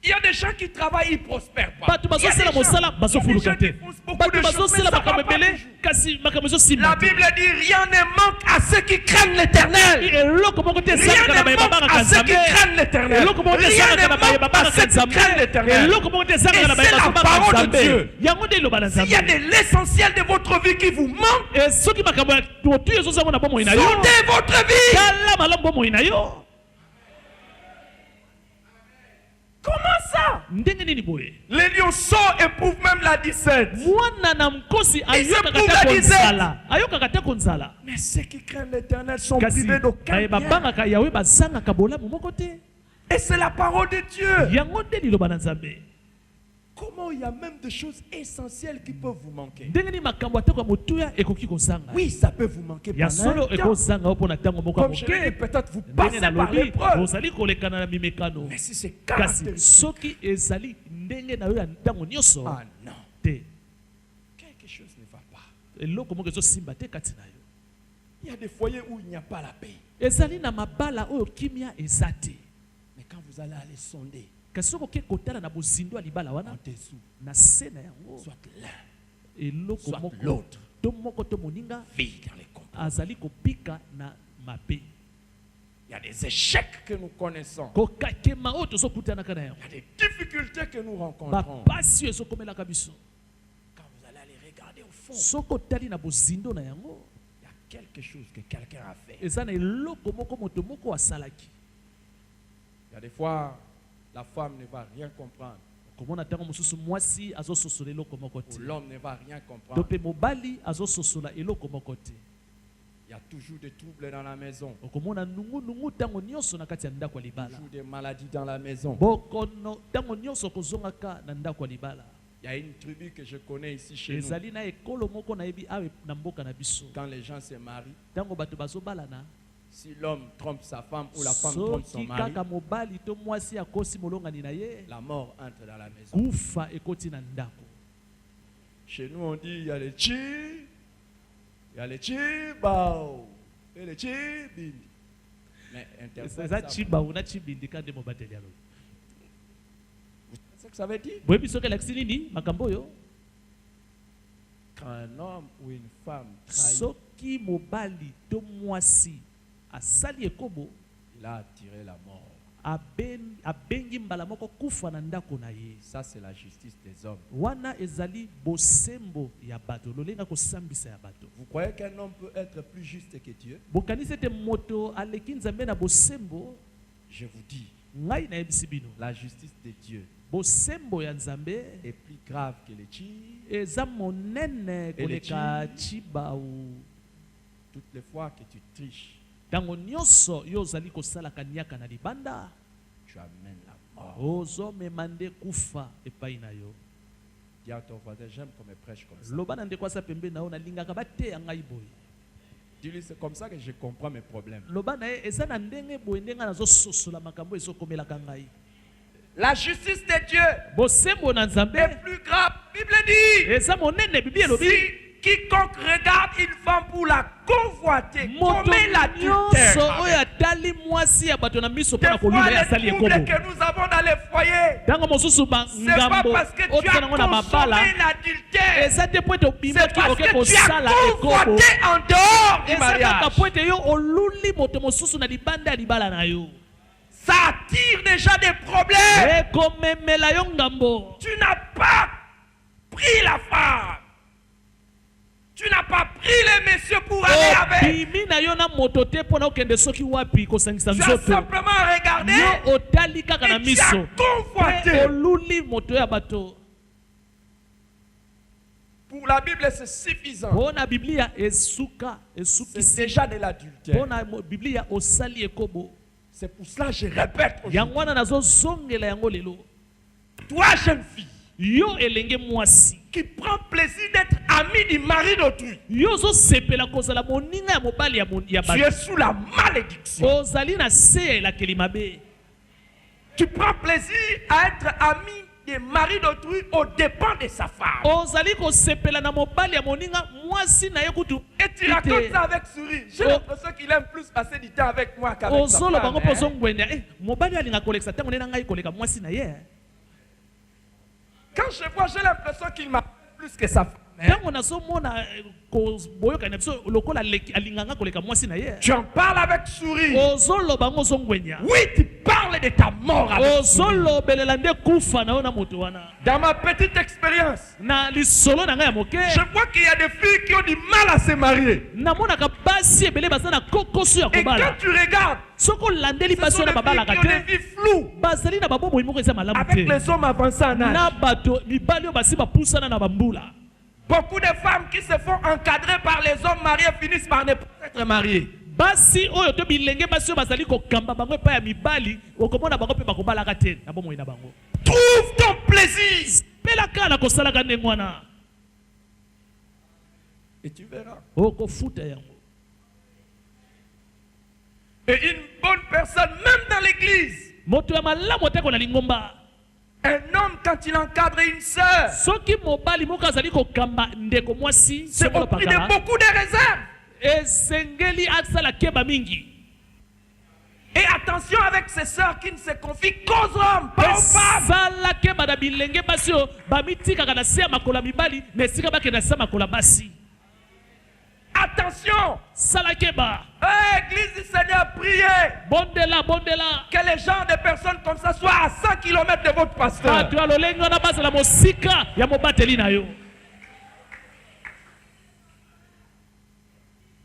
Il y a des gens qui travaillent, ils ne prospèrent pas. Bato Il y a bazosala des gens- mosala il y a des bazofuluka gens te. qui font beaucoup Bato de choses, mais bazosala ça va makambo pas ebele toujours. kasi makambo ezosimba La te. Bible dit rien ne manque à ceux qui craignent l'éternel. eloko moko te Rien ezalaka na ne bayeba manque baka à ceux qui nzambe. craignent l'éternel. eloko moko te Rien ezalaka ne na bayeba manque à baka ceux qui nzambe. craignent l'éternel. eloko moko te ezalaka na Et bayeba c'est la baka parole de nzambe. Dieu. yango nde eloba na S'il y a nzambe. de l'essentiel de votre vie qui vous manque, soki makambo ya motu ezozango na bomoi na yo sondez votre vie. tala malamu bomoi na yo. Comment ça? Ndenge nini boye Les lionceaux éprouvent même la disette. mwana na mkosi ayokaka éprouve te la disette. konzala ayokaka te konzala Mais ceux qui craignent l'éternel sont kasi privés d'aucun bayeba bien. bangaka yawe bazangaka bolamu moko te. Et c'est la parole de Dieu. yango nde liloba na nzambe. Comment il y a même des choses essentielles qui peuvent vous manquer. ndenge nini makambo atako ya motuya ekoki kozanga. Oui, ça peut vous manquer ya pendant solo un temps. ekozanga o mpo na ntango moko ya Comme je l'ai dit, moke. peut-être vous ndenge passez par nalobi l'épreuve. ozali kolekana na mimekano. Mais si c'est kasi caractéristique. soki ezali ndenge na yo ya ntango nyonso Ah non. te Quelque chose ne va pas. eloko moko ezosimba te kati na yo. Il y a des foyers où il n'y a pas la paix. ezali na mabala oyo kimia eza te. Mais quand vous allez aller sonder, kasi soki oke kotala na bozindo ya libala en wana dessous, na se na yango soit l'un eloko soit moko l'autre. to moko to moninga vit dans les combats. azali kopika na mabe. Il y a des échecs que nous connaissons. kokakema oyo tozokutanaka na yango. Il y a des difficultés que nous rencontrons. bapasi oyo ezokomelaka biso. Quand vous allez aller regarder au fond, soki otali na bozindo na yango il y a quelque chose que quelqu'un a fait. eza na eloko moko moto moko asalaki. Il y a des fois, la femme ne va rien comprendre. komona ntango mosusu mwasi azososola eloko moko Ou te l'homme ne va rien to comprendre. mpe mobali azososola eloko moko te. Il y a toujours des troubles dans la maison. okomona nungunungu ntango nyonso na kati ya ndako ya libala. Toujours des maladies dans la maison. bokono ntango nyonso kozongaka na ndako ya libala. Il y a une tribu que je connais ici chez nous. ezali na ekolo moko nayebi awa na mboka na biso. Quand les gens se marient, ntango bato bazobalana si l'homme trompe sa femme ou la femme trompe son soki mari, kaka mobali to mwasi akosi molongani na ye la mort entre dans la maison. kufa ekoti na ndako. Chez nous, on dit il y a les chi, il y a les chi bao et les chi bindi. Mais interprète eza ça. chibau na chibindika nde mobateli alobi. C'est ce que ça veut dire? boyebi soki elakisi nini makambo oyo. Quand un homme ou une femme trahit, soki mobali to mwasi asali ekobo il a attiré la mort. abengi mbala moko kufa na ndako na ye. Ça, c'est la justice des hommes. wana ezali bosembo ya bato lolenga kosambisa ya bato. Vous croyez qu'un homme peut être plus juste que Dieu? bokanisi ete moto aleki nzambe na bosembo. Je vous dis, ngai nayebisi bino la justice de Dieu bosembo ya nzambe est plus grave que les chi. eza monene koleka chibau. Toutes les fois que tu triches, ntango nyonso yo ozali kosalaka niaka na libanda tu amènes la mort. ozomema nde kufa epai na yo. Dis à ton voisin, j'aime qu'on me prêche comme ça. loba na ndeko asa pembeni na yo nalingaka bateya ngai boye. Dis-lui, c'est comme ça que je comprends mes problèmes. loba na ye eza na ndenge boye ndenge nazososola makambo ezokomelaka ngai. La justice de Dieu bosembo na nzambe est plus grave. Bible dit, eza monene bibi elobi si quiconque regarde une femme pour la convoiter, moto commet nyonso l'adultère. oyo atali mwasi ya bato na miso Des mpona fois, kolula ye les asali troubles ekobo. que nous avons dans les foyers, ntango mosusu c'est pas bangambo parce que tu otika as nango na mabala consommé l'adultère, eza te po ete c'est obimaki parce oke que tu as kosala ekobo. convoité en dehors du eza kaka mariage. po ete yo oluli moto mosusu na libanda ya libala na yo. Ça attire déjà des problèmes. ekomemela yo ngambo. Tu n'as pas pris la femme. Tu n'as pas pris les messieurs pour aller avec. obimi na yo na moto te mpo na okende soki wapi kosangisa Tu as nzoto. simplement regardé yo otali kaka na et tu as miso convoité. mpe oluli moto ya bato. Pour la Bible, c'est suffisant. mpo na biblia esuka C'est esukisi. déjà de mpo l'adultère. na biblia osali ekobo. C'est pour cela que je répète aujourd'hui. yango wana nazozongela yango lelo. Toi, jeune fille, yo elenge mwasi qui prend plaisir d'être ami du mari d'autrui, yo ozosepela kozala moninga ya mobali ya tu bato. es sous la malédiction. ozali na se ya elakeli mabe. Tu prends plaisir à être ami des maris d'autrui aux dépens de sa femme. ozali kosepela na mobali ya moninga mwasi na ye kutu. Et tu racontes ça avec sourire. J'ai l'impression qu'il aime plus passer du temps avec moi qu'avec sa ozoloba femme. ngo mpo Hein? ozongwenda mobali alingaka kolekisa ntango nde na ngai koleka mwasi na ye. Quand je vois, j'ai l'impression qu'il m'a plus que sa femme. Hein? ntango nazomona boyokani na biso lokola alinganga koleka mwasi na ye. Tu en parles avec sourire. ozoloba ngo ozongwenya. Oui, tu parles de ta mort avec sourire. ozolobelela nde kufa na yo na moto wana. Dans ma petite expérience, na lisolo na ngai ya moke je vois qu'il y a des filles qui ont du mal à se marier. namonaka basi ebele baza na kokoso ya Et quand kobala. tu regardes, soki olandeli ce basi sont oyo des na babalaka filles qui ont des te vies floues bazali na babomoi moko eza malamu avec te les hommes avancés en na âge. bato mibali oyo basi bapusana na bambula. Beaucoup de femmes qui se font encadrer par les hommes mariés finissent par ne pas être mariées. basi oyo to bilenge basi oyo bazali kokamba bango epai ya mibali okomona bango mpe bakobalaka te na bomoi na bango. Trouve ton plaisir. pelaka na kosalaka ndenge wana Et tu verras. okofuta yango. Et une bonne personne, même dans l'église, moto ya malamu ateko na lingomba. un homme, quand il encadre une sœur, soki mobali moko azali kokamba ndeko mwasi c'est au prix de beaucoup de réserves. esengeli asala keba mingi. Et attention avec ces sœurs qui ne se confient qu'aux hommes, pas aux femmes. esala keba na bilenge basi oyo bamitikaka na se ya makolo ya mibali na esika bakende na se ya makolo ya basi. Attention. sala keba. Église du Seigneur, priez bondela bondela. que les gens de personnes comme ça soient à 100 km de votre pasteur. bato ya lolenge wana bazala mosika ya mobateli na yo.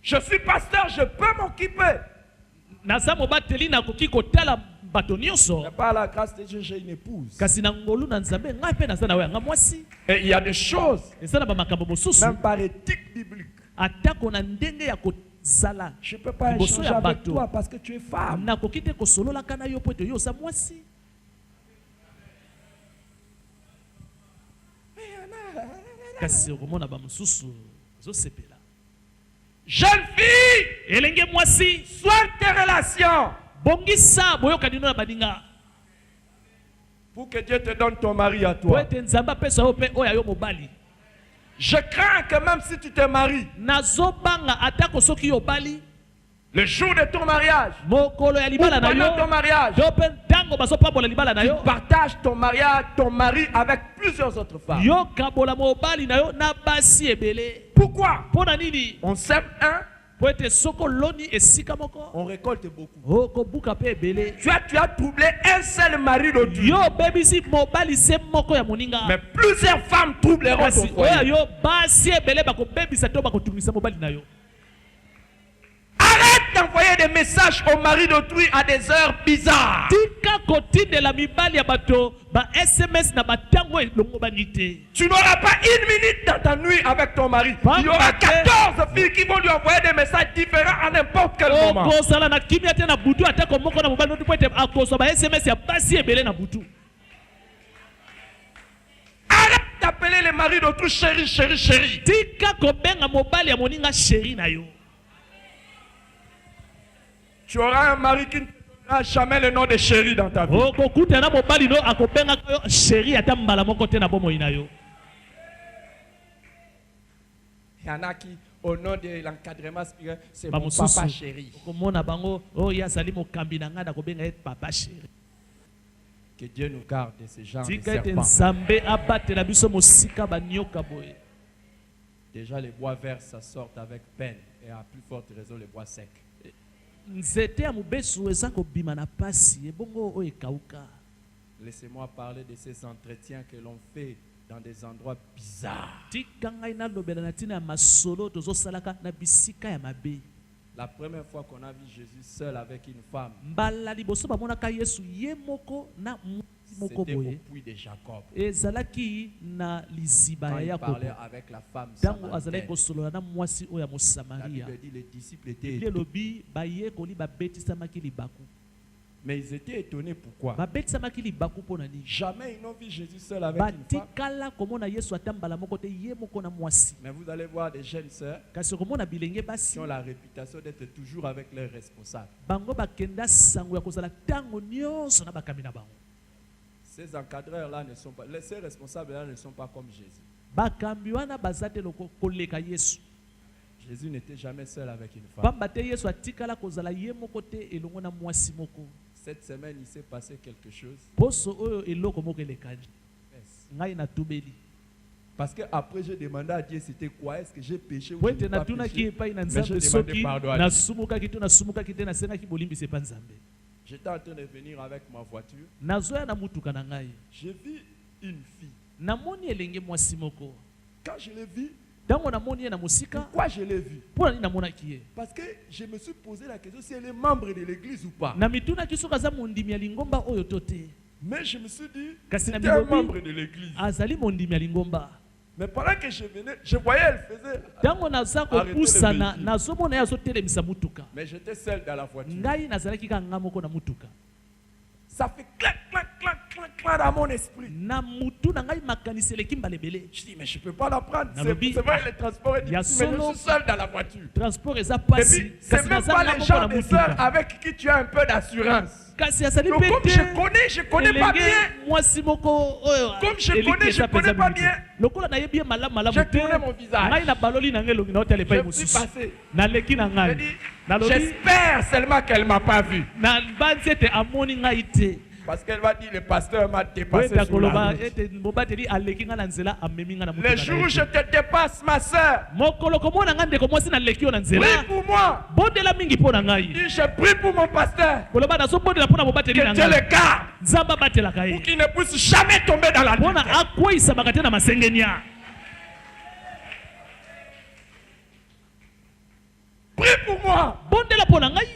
Je suis pasteur, je peux m'occuper. naza mobateli nakoki kotala bato nyonso. Mais par la grâce de Dieu, j'ai une épouse. kasi na ngolu na nzambe ngai mpe naza na yo yanga mwasi. Et il y a des choses, eza na bamakambo mosusu même par éthique biblique. atako na ndenge ya kozala Je ne peux pas liboso échanger ya avec bato. toi parce que tu es femme. nakoki te kosololaka na yo po ete yo oza mwasi. kasi okomona bamosusu ezosepela. Jeune fille, elenge mwasi soigne tes relations bongisa boyokani no na baninga pour que Dieu te donne ton mari à po toi. ete nzambe apesa yo mpe oyo ya yo mobali. Je crains que même si tu te maries, nazobanga atako soki yo obali le jour de ton mariage, mokolo ya ou libala na pendant ton yo mariage, to mpe ntango bazopambola libala na tu yo partages ton mariage, ton mari avec plusieurs autres femmes. yo kabola mobali na yo na basi ebele. Pourquoi? mpo na nini? On sème un, po ete soki oloni esika moko on récolte beaucoup. okobuka mpe ebele. Tu as troublé un seul mari d'autrui. yo obebisi mobali se moko ya moninga. Mais plusieurs femmes troubleront kasi ton oyo foyer. yo basi ebele bakobebisa to bakotungisa mobali na yo. Arrête d'envoyer des messages au mari d'autrui à des heures bizarres. tika kotindela mibali ya bato ba SMS na batango elongo banite. Tu n'auras pas une minute dans ta nuit avec ton mari. Il y aura 14 filles qui vont lui envoyer des messages différents à n'importe quel moment. Okosala na kimia te na butu atako moko na mobali no poete akoso ba SMS ya basi ebele na butu. Arrête d'appeler les maris d'autrui chéri, chéri, chéri. Tika kobenga mobali ya moninga chéri na yo. Tu auras un mari qui ne te donnera jamais le nom de chéri dans ta vie. Okokuta na mobali no akobenga yo chéri ata mbala moko te na bomoi na yo. Il y en a qui, au nom de l'encadrement spirituel, c'est Ba mon mosusu. papa chéri. Komona bango o ya sali mokambi na ngada kobenga et papa chéri. Que Dieu nous garde de ce genre de Tika ete serpents. nzambe abatela biso mosika banyoka boye. Déjà, les bois verts, ça sort avec peine. Et à plus forte raison, les bois secs. Nzete ya mobesu eza kobima na pasi ebongo oyo ekauka. Laissez-moi parler de ces entretiens que l'on fait dans des endroits bizarres. Tika ngai nalobela na ntina ya masolo tozosalaka na bisika ya mabe. La première fois qu'on a vu Jésus seul avec une femme, Mbala liboso bamonaka Yesu ye moko na mwasi moko c'était au boye. puits de Jacob. Ezalaki na liziba Quand ya il Yakobo. parlait avec la femme Tango azalaki samaritaine, kosolola na mwasi oyo ya la Mosamaria. Bible dit les disciples étaient Biblia étonnés. elobi bayekoli babetisamaki libaku. Mais ils étaient étonnés pourquoi? Babetisamaki libaku mpo na nini? Jamais ils n'ont vu Jésus seul avec une femme. Batikala komona Yesu ata mbala moko te ye moko na mwasi. Mais vous allez voir des jeunes sœurs Kasi komona bilenge qui basi ont la réputation d'être toujours avec leurs responsables. bango bakenda sango ya kozala tango nyonso na bakambi na bango. Ces encadreurs-là ne sont pas, ces responsables-là ne sont pas comme Jésus. Bakambi wana baza te loko koleka Yesu. Jésus n'était jamais seul avec une femme. Pamba te Yesu atikala kozala ye moko te elongo na mwasi moko. Cette semaine, il s'est passé quelque chose. Poso oyo eloko moko elekani. Ngai na tubeli. Parce que après j'ai demandé à Dieu c'était quoi, est-ce que j'ai péché ou je Poete n'ai pas natuna ki péché. epai na Mais je nzambe demandais soki pardon à Dieu. nasumukaki to nasumukaki te nasengaki bolimbisa epa nzambe. J'étais en train de venir avec ma voiture. Nazoya na mutuka na ngai. J'ai vu une fille. Namoni elenge mwasi moko. Quand je l'ai vue, Tango namoni ye na mosika, pourquoi je l'ai vue? mpo na nini namonaki ye? Parce que je me suis posé la question si elle est membre de l'église ou pas. Na mitunaki soki aza mondimi ya lingomba oyo to te. Mais je me suis dit, Kasi na c'était un bilobi, membre de l'église. azali mondimi ya lingomba. Mais pendant que je venais, je voyais elle faisait. Tango naza Arrêtez kopusana le véhicule. nazomona ye azotelemisa mutuka. Mais j'étais seul dans la voiture. Ngai nazalaki kaka nga moko na mutuka. Ça fait clac, clac, clac, clac, clac dans mon esprit. Na mutu na ngai makanisi eleki mbala ebele. Je dis, mais je ne peux pas la prendre. Nalobi, C'est vrai, les transports est y a difficile, mais je solo- suis seul dans la voiture. Transport eza Et pasi. puis, c'est même naza pas nga les moko gens na des sœurs mutuka. avec qui tu as un peu d'assurance. Kasi azali Donc, comme pete. je connais pas bien. Mwasi moko oyo. Comme je eliki connais, eza je connais penza pas mingi. bien. Lokola nayebi ye malamu malamu J'ai te. tourné mon visage. Ngai na baloli na ngai elongi na otala epai Je suis mosusu. passé. Naleki na J'ai ngai. dit, Nalobi j'espère seulement qu'elle ne m'a pas vu. na banzi ete amoni ngai te. Parce qu'elle va dire, le pasteur m'a Po dépassé ete sur la akoloba route. ete mobateli aleki ngai na nzela amemi ngai na mutuka Le na jour où ye je te. te dépasse, ma soeur, Mokolo komona ngai ndeko mwasi naleki yo na prie nzela. pour moi. Bondela mingi mpo na ngai. Dis, je prie pour mon pasteur. Koloba nazobondela mpo na mobateli na Que Dieu ngai. le garde. Nzambe abatelaka Pour ye. qu'il ne puisse jamais tomber dans la Mpona lutte. akweyisamaka te na masengenia. Prie pour moi. Bondela mpo na ngai.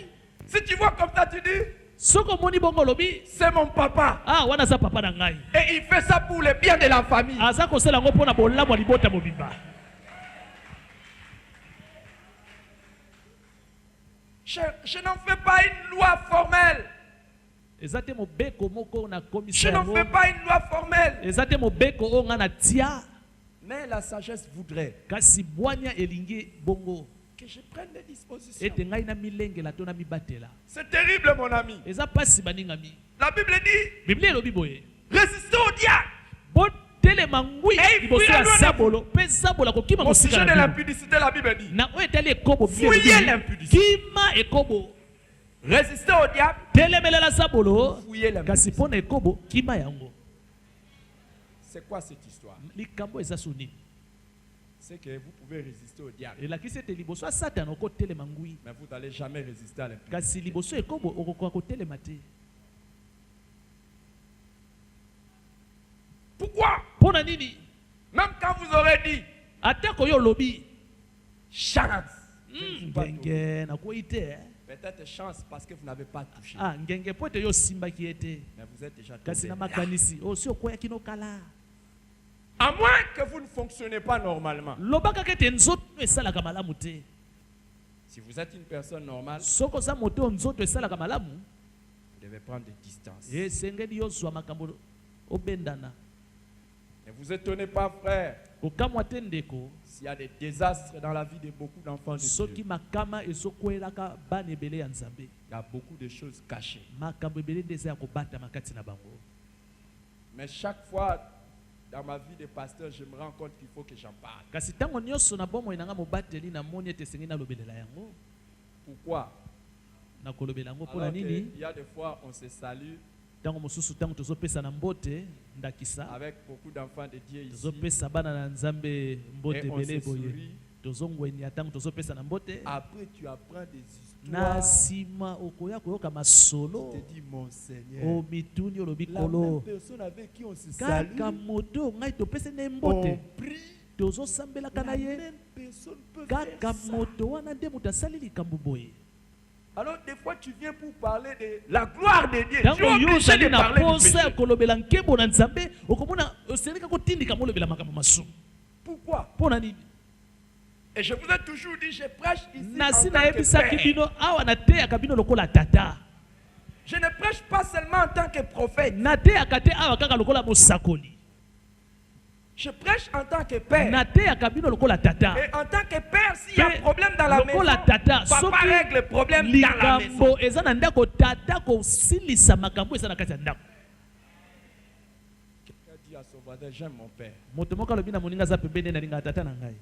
Si tu vois comme ça, tu dis, Soko omoni bongo olobi. c'est mon papa. Ah, wana aza papa na ngai. Et il fait ça pour le bien de la famille. Aza kosala yango mpo na bolamu ya libota mobimba. Je n'en fais pas une loi formelle. Eza te mobeko moko na Je komisa n'en yango. fais pas une loi formelle. Eza te mobeko oyo nga na tia. Mais la sagesse voudrait Kasi bwanya elingi bongo. que je prenne des dispositions. Ete ngai na milengela to na mibatela. C'est terrible, mon ami. Eza pasi baningami. La Bible dit, Biblia elobi boye. résistez au diable. Botelema ngwi Hey, liboso fuyez ya loin de zabolo. Mpe zabolo akokima Au sujet kosika de na bino. l'impudicité, la Bible dit, Na oyo etali ekobo Biblia Fuyez elobi, l'impudicité. kima ekobo. résistez au diable. Telemelela zabolo. Fuyez Kasi l'impudicité. mpo na ekobo kima yango. C'est quoi cette histoire? Likambo eza soni. C'est que vous pouvez résister au diable, Elakisi ete liboso ya satana okotelema ngwi. mais vous n'allez jamais résister à l'impudicité. Kasi liboso ya ekobo okokoka kotelema te. Pourquoi? Mpo na nini? Même quand vous aurez dit, Atako yo olobi. chance, je ne suis pas tombé. Ngenge nakoyi te. Peut-être chance parce que vous n'avez pas touché. Ah, ngenge po ete yo simbaki ete. Mais vous êtes déjà Kasi na tombé. makanisi. O si okoyaki no kala. À moins que vous ne fonctionnez pas normalement. Lobaka kete nzoto esalaka malamu te. Si vous êtes une personne normale, Soko za moto nzoto esalaka malamu. vous devez prendre des distances. Esengeli yo zwa makambo obendana. Ne vous étonnez pas, frère, Kokamwa te ndeko. s'il y a des désastres dans la vie de beaucoup d'enfants de Soki Dieu. makama ezokwelaka bana ebele ya Nzambe. Il y a beaucoup de choses cachées. Makambo ebele ndeza ya kobata makati na bango. Mais chaque fois dans ma vie de pasteur, je me rends compte qu'il faut que j'en parle. Kasi tango nyonso na bomo inanga mobateli na moni ete sengi na lobelela yango. Pourquoi? Na kolobela yango pona Alors nini? il y a des fois, on se salue Tango mosusu tango tozopesa na mbote ndakisa. avec beaucoup d'enfants de Dieu ici. Tozopesa bana na Nzambe mbote Et on ebele se boye. sourit. Tozongweni ya tango tozopesa na mbote. Après, tu apprends des Na histoires. sima okoya koyoka masolo. Tu te dis, mon Seigneur, O mituni la olobikolo. même personne avec qui on se salue, Kaka moto ngai topese ne on mbote. prie, Tozosambelaka na la ye. même personne peut Kaka faire ça. moto wana nde moto asali likambo boye. Alors des fois tu viens pour parler de la gloire de Dieu. Tu es Tango yo obligé ozali de na parler du posa ya péché. kolobela nkembo na Nzambe okomona oseleka kotindika molobela makambo masumu. Pourquoi? Mpona nini? Et je vous ai toujours dit, je prêche ici en Nasi tant que nayebisaki père. bino awa nateyaka bino lokola tata. Je ne prêche pas seulement en tant que prophète. Nateyaka te awa kaka lokola mosakoli. Je prêche en tant que père. Nateyaka bino lokola tata. Et en tant que père, s'il y a un problème dans la maison, lokola tata papa règle le problème dans la maison. likambo eza na ndako tata kosilisa makambo eza na kati ya ndako. Quelqu'un dit à son voisin, j'aime mon père. Moto moko alobi na moninga aza pembeni na linga tata na ngai.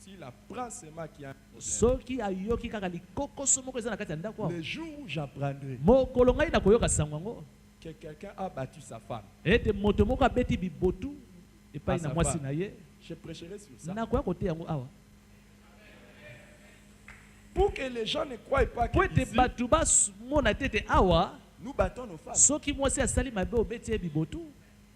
S'il apprend seulement qu'il y a un problème, Soki ayoki kaka likokoso moko eza na kati ya ndako awa. le jour où j'apprendrai Mokolo ngai na koyoka sango yango. que quelqu'un a battu sa femme, Ete moto moko abeti bibotu epai Ah, na ça mwasi va. na ye. je prêcherai sur ça. Nakoya koteya yango awa. Pour que les gens ne croient pas Po que ete ici, bato bamona te ete awa nous battons nos femmes. soki mwasi asali mabe obeti ye bibotu.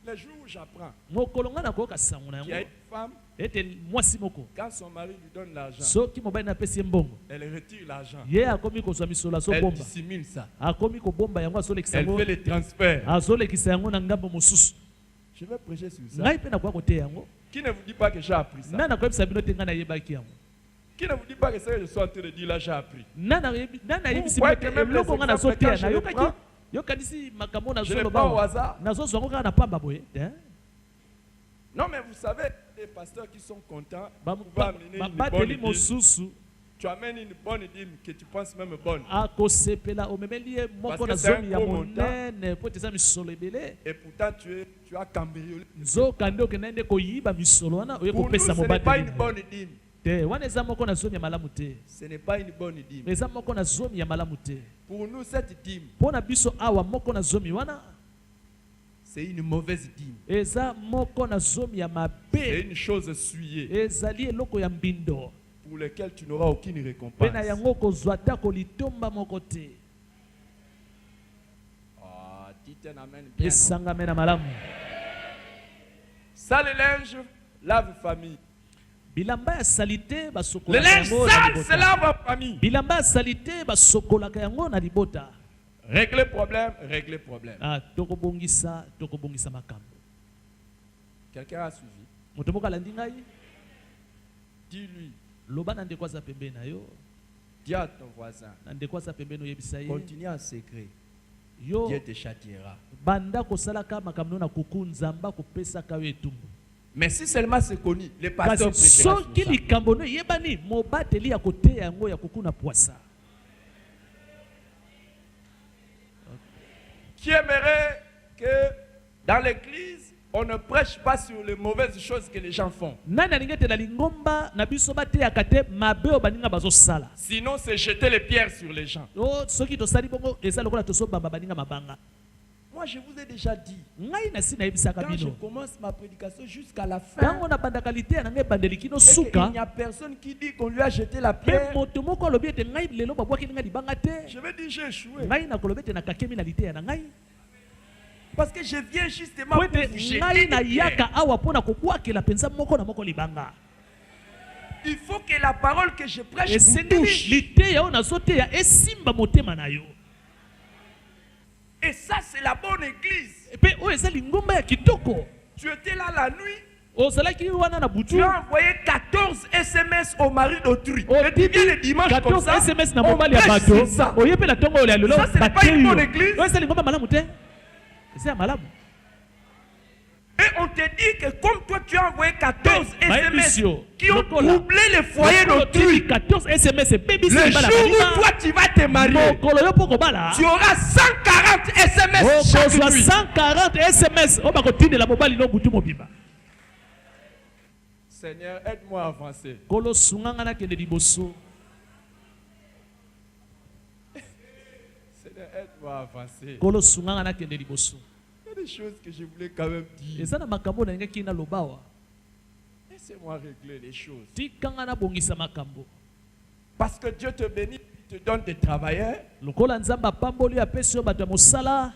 Le jour où j'apprends Mokolo ngai nakoyoka sango na qu'il y a yango. une femme, Ete mwasi moko quand son mari lui donne l'argent, soki mobali napesi ye mbongo elle retire l'argent. ye akomi kozwa misolo Elle azobomba dissimule ça. akomi kobomba yango azolekisa Elle yango fait les transferts. azolekisa yango na ngambo mosusu. Je vais prêcher sur ça. Ngai mpe nakoya koteya yango. Qui ne vous dit pas que j'ai appris ça? Nani nakoyebisa bino te ngai nayebaki yango. Qui ne vous dit pas que ce que je suis en train de dire là, j'ai appris? Nani nayebisi Vous bino voyez te que même eloko les ngai exemples, nazoteya quand je les nayokaki prends, yokanisi makambo Je n'ai nazoloba pas au awa. hasard. Nazozwa yango kaka na pamba boye te. Non, mais vous savez, les pasteurs qui sont contents, Ba- vous ba- amener une bonne bateli dîme. mosusu Tu amènes une bonne dîme que tu penses même bonne. akosepela omemeli ye moko Parce na que c'est un zomi ya gros montant. monene po ete eza misolo ebele. Et pourtant, tu as cambriolé. Nzoka nde okende nde koyiba misolo wana oye Pour nous, kopesa ce n'est pas une mobateli bonne dîme. te wana eza moko na zomi ya malamu te. Ce n'est pas une bonne dîme. Eza moko na zomi ya malamu te. Pour nous, cette dîme, Mpo na biso awa moko na zomi wana c'est une mauvaise dîme. eza moko na zomi ya C'est mabe. une chose souillée Ezali eloko ya mbindo pour laquelle tu n'auras aucune mpe récompense. na yango kozwa ta kolitomba moko te. Ah, dites un amen bien. non? Esangame na malamu. Ça, le linge, lave famille. Bilamba ya sali te Le basokolaka linge yango na sale, c'est libota. lave famille. Bilamba ya sali te basokolaka yango na libota. Régler problème, régler problème. Ah, tokobongisa makambo. Quelqu'un a suivi. Moto moko alandi ngai Dis-lui, loba na ndeko aza pembeni na yo, dis à ton voisin, na ndeko aza pembeni oyebisa ye continue en secret. yo Dieu te châtiera. banda kosalaka makambo na kuku nzamba kopesaka yo etumbu. Mais si seulement c'est connu, les pasteurs Kasi prêcheront soki sur ça. likambo no yebani mobateli ya koteya yango ya kuku na poisa. Qui aimerait que dans l'église, on ne prêche pas sur les mauvaises choses que les gens font. Nani alingi ete na lingomba na biso bateyaka te mabe oyo baninga bazosala. Sinon, c'est jeter les pierres sur les gens. O soki tosali bongo eza lokola tosobamba baninga mabanga. Moi, je vous ai déjà dit, Ngai na si nayebisaka quand je bino commence ma prédication jusqu'à la fin, ntango na bandaka liteya na ngai ebandeli kino et qu'il suka n'y a personne qui dit qu'on lui a jeté la mpe pierre, moto moko alobi ete ngai lelo babwaki ngai libanga te. je vais dire j'ai échoué. Ngai nakolobi ete nakakemi na liteya na ngai Parce que je viens justement po pour ete vous jeter ngai des pierres. nayaka awa mpo na kobwakela mpenza moko na moko libanga. il faut que la parole que je prêche vous esengeli touche. liteya oyo nazoteya esimba motema na yo. Et ça, c'est la bonne église. Mpe oyo eza lingomba ya kitoko. Tu étais là la nuit. Ozalaki wana na butu. Tu as envoyé 14 SMS au mari d'autrui. Et tu viens le dimanche comme 14 ça. SMS na On mobali ya prêche bato. sur ça. Oyepe na tongo ya lelo. Ça, ce n'est pas une bonne église. Oyo eza lingomba malamu te. Eza ya malamu. Et on te dit que comme toi tu as envoyé 14 SMS qui ont Lokola. troublé les foyers d'autrui, 14 SMS le jour où toi tu vas te marier, tu auras 140 SMS chaque nuit. 140 SMS. Oh, bakotindela mobali no butu mobimba. Seigneur, aide-moi à avancer. Kolo sunganga na kende liboso. Seigneur, aide-moi à avancer. Kolo sunganga na kende liboso. Il y a des choses que je voulais quand même dire. Ezana makambo na ngeki na lobawa. Laissez-moi régler les choses. Tikanga na bongisa makambo. Parce que Dieu te bénit, il te donne des travailleurs. Lokola nzamba pamboli apesi yo bato ya mosala.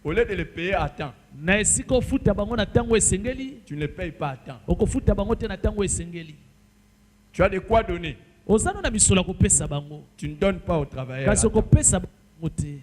Au lieu de les payer à temps, Na esika ofuta bango na tango esengeli. tu ne les payes pas à temps. Okofuta bango te na tango esengeli. Tu as de quoi donner. Ozana na misolo kopesa bango. Tu ne donnes pas aux travailleurs. Kasi à temps. okopesa bango te.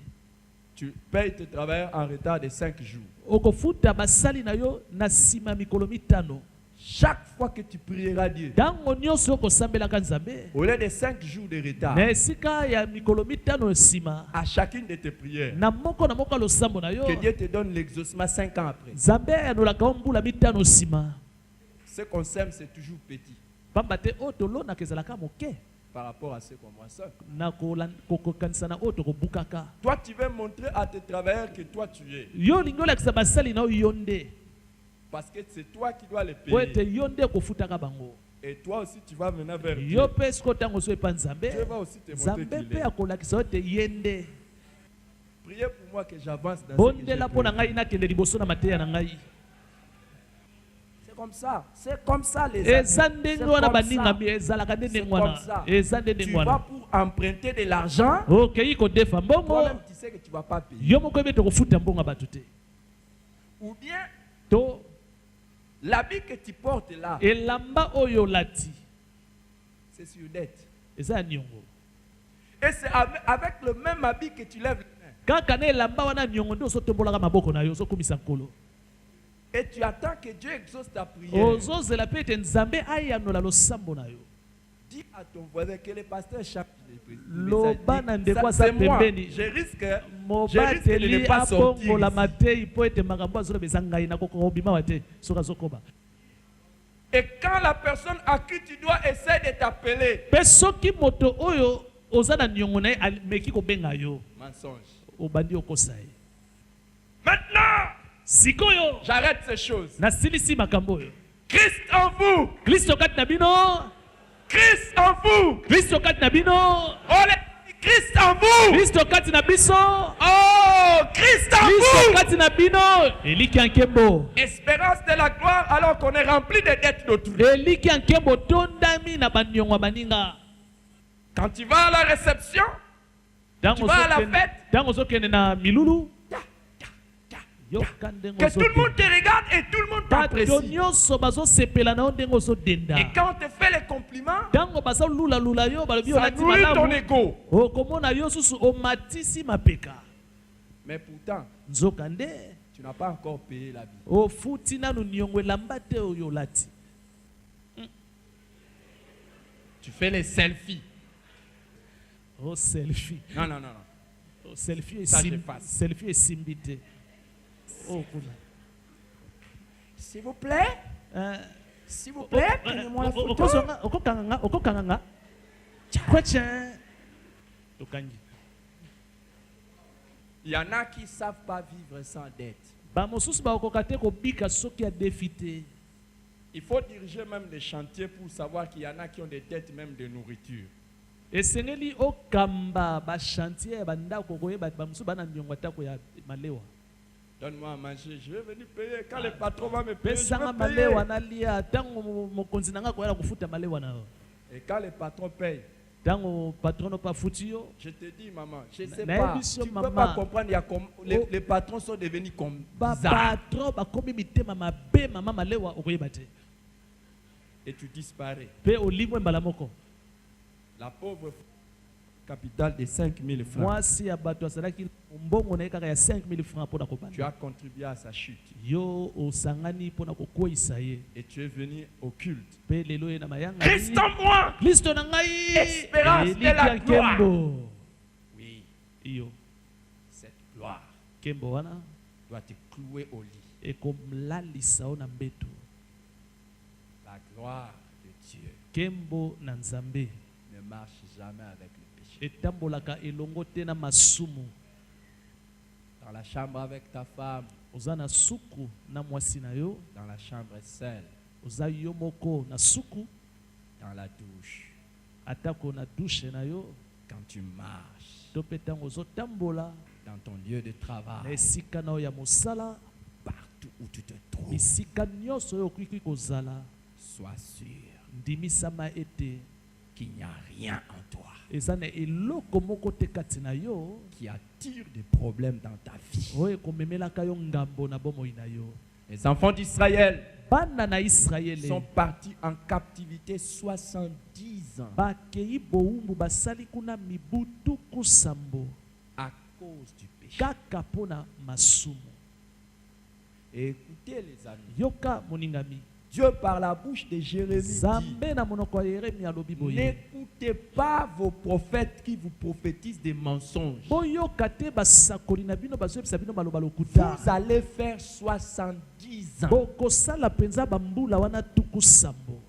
Tu payes tes travailleurs en retard de 5 jours. Okofuta basali na yo na sima mikolo mitano. Chaque fois que tu prieras Dieu, Tango nyonso okosambelaka Nzambe. au lieu de 5 jours de retard, Na esika ya mikolo mitano sima. à chacune de tes prières, Na moko losambo na yo. que Dieu te donne l'exaucement 5 ans après. Nzambe anolaka mbula mitano sima. Ce qu'on sème, c'est toujours petit Pamba te otolo na kezalaka moke. par rapport à ce qu'on moissonne. Na kokanisa na oto kobukaka. Toi, tu veux montrer à tes travailleurs que toi, tu es. Yo lingola kisa basali na yonde. Parce que c'est toi qui dois les Wete payer. yonde kofutaka bango. Et toi aussi, tu vas venir vers Dieu. Yo pe sko tango so epa Nzambe. Dieu va aussi te montrer Nzambe qu'il pe est. akolakisa ote yende. Priez pour moi que j'avance dans ce que Bondela j'ai pona prévu. ngai na kende liboso na mateya na ngai. C'est comme ça. C'est comme ça, les Eza amis. C'est ndenge wana comme baninga ça. mi ezalaka nde C'est ndenge comme wana. ça. Eza nde Tu ndenge vas wana. pour emprunter de l'argent. Okei kodefa mbongo. Toi-même, tu sais que tu ne vas pas payer. Yo moko ebe tokofuta mbongo bato te. Ou bien, To l'habit que tu portes là, elamba oyo lati. c'est sur dette. Eza ya niongo. Et c'est avec le même habit que tu lèves les mains. Kaka na elamba wana niongo nde ozotombolaka maboko na yo ozokomisa nkolo. Et tu attends que Dieu exauce ta prière. Ozozela pe ete Nzambe ayanola losambo na yo. Dis à ton voisin que le pasteur chante les Loba na ndeko Ça, asa c'est moi. pembeni. Je risque de ne Mobateli pas sortir. abongola ici. matei po ete makambo azoloba eza ngai nakoko obima te soki azokoba. Et quand la personne à qui tu dois essayer de t'appeler, Pe soki moto oyo oza na niongo na ye ameki kobenga yo mensonge. obandi okosa ye. Maintenant, Sikoyo j'arrête ces choses. nasilisi makambo oyo. Christ en vous. Kristo kati na bino. Christ en vous. Kristo kati na bino. Oh, Christ en vous. Kristo kati na biso. Oh, Christ en Kristo vous. kati na bino. Eliki ya nkembo. Espérance de la gloire alors qu'on est rempli de dettes d'autrui. Eliki ya nkembo tondami na baniongo ya baninga. Quand tu vas à la réception, tu vas à la fête, Tango ozokende na milulu. ta, ta, Yoka ndenge que tout le monde te regarde et tout le monde t'apprécie. bato nyonso bazosepela na yo ndenge ozodenda. Et quand on te fait les compliments, Tango bazolulalula yo balobi ça olati nourrit ton malamu. ego. Okomona yo susu omatisi mapeka. Mais pourtant, Nzoka nde tu n'as pas encore payé la vie. ofuti nanu niongo elamba te oyo olati. Tu fais les selfies. Oh selfie. Non, non, non, non. Oh, selfie Ça, esim- j'efface. selfie esimbi te. Oh kuna. S'il vous plaît, s'il vous plaît, prenez-moi la photo. okokanganga kwacha tokangi. Il y en a qui ne savent pas vivre sans dette. Bamosusu bakokoka te kobika soki ya defi te. Il faut diriger même des chantiers pour savoir qu'il y en a qui ont des dettes même de nourriture. Esengeli okamba bachantier bandako koyeba bamosusu bana niongo atako ya malewa. Donne-moi à manger, je vais venir payer. Quand le patron va me payer, je Pesanga vais payer. malewa nalia tango mokonzi nanga koyala kufuta malewa na yo. Et quand le patron paye, Tango patron pa futi yo. je te dis, maman, je ne sais Na pas. émission, Tu ne peux maman. pas comprendre. Il y a Oh. les patrons sont devenus comme Ba bizarres. patron bakomi mitema mabe mama malewa okoyeba te. et tu disparais. Pe olimwe mbala moko. La pauvre capitale de 5 000 francs. Mwasi ya bato asalaki mbongo na ye kaka ya 5 000 francs mpona Tu kobanda. as contribué à sa chute. Yo osangani mpona kokweyisa ye. Et tu es venu au culte. Pe lelo ye na mayanga. Christ en moi, Kristo na ngai. espérance de Eliki la ya gloire. nkembo. Oui, Iyo cette gloire nkembo wana doit te clouer au lit. ekomlalisa yo na mbeto. La gloire de Dieu Nkembo na Nzambe ne marche jamais avec le péché. etambolaka elongo te na masumu. Dans la chambre avec ta femme, Oza na suku na mwasi na yo. dans la chambre seule, Oza yo moko na suku. dans la douche, Atako na douche na yo. quand tu marches, To pe ntango ozotambola dans ton lieu de na travail, esika na yo ya mosala. partout où tu te trouves, Bisika nyonso oyo okoki kozala. sois sûr Ndimisama ete qu'il n'y a rien en toi eza na eloko moko te kati na yo qui attire des problèmes dans ta vie. oyo ekomemelaka yo ngambo na bomoi na yo. Les enfants d'Israël Bana na Israele sont partis en captivité 70 ans bakei bowumbu basali kuna mibu tuku sambo à cause du péché. kaka mpona masumu. Et écoutez les amis, Yoka moningami. Dieu par la bouche de Jérémie dit, Zambe na monoko ya Yeremia alobi boye. n'écoutez pas vos prophètes qui vous prophétisent des mensonges. Boyoka te basakoli na bino bazoyebisa bino maloba lokuta. Vous allez faire 70 ans. Bokosala penza bambula wana tuku sambo.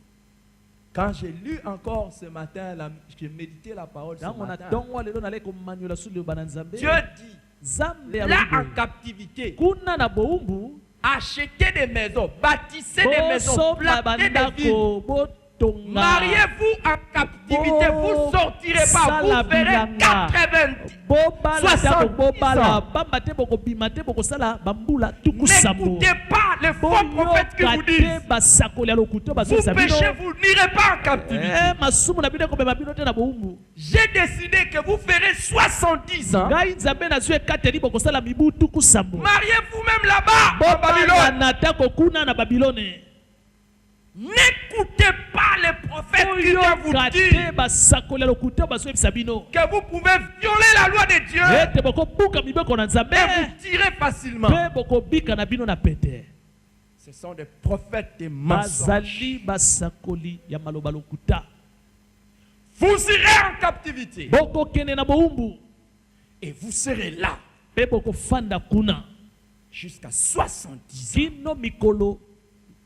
Quand j'ai lu encore ce matin, j'ai médité la parole ce Ntango na matin, tongo lelo nale komanyola suli bana Nzambe. Dieu dit, Zambe là alobi en boye. captivité, Kuna na bowumbu achetez des maisons, bâtissez des maisons, bosomba plantez des villes. bandako botonga. Mariez-vous en captivité, vous sortirez pas, vous verrez 80. Bobala 70 tako bobala ans. bamba te bokobima te bokosala bambula tuku sambo. N'écoutez pas les faux prophètes qui vous disent, basakoli ya lokuto vous bazobisa bino. péchez, vous n'irez pas en captivité. Masumu na bino ekobema bino te na bowumbu. J'ai décidé que vous ferez 70 ans. Ngai Nzambe nazwi ekateli bokosala mibu tuku sambo. Mariez-vous même là-bas, en Bobala Babylone. na tako kuna na Babilone. N'écoutez pas les prophètes qui viennent vous Oyoka dire te basakoli ya lokuto bazobisa bino. que vous pouvez violer la loi de Dieu Ete bokobuka mibeko na Nzambe. et vous tirez facilement. Pe bokobika na bino na pete. Ce sont des prophètes des mensonges. Bazali basakoli ya maloba lokuta. Vous irez en captivité Bokokende na bowumbu. et vous serez là Pe bokofanda kuna. jusqu'à 70 ans. Kino mikolo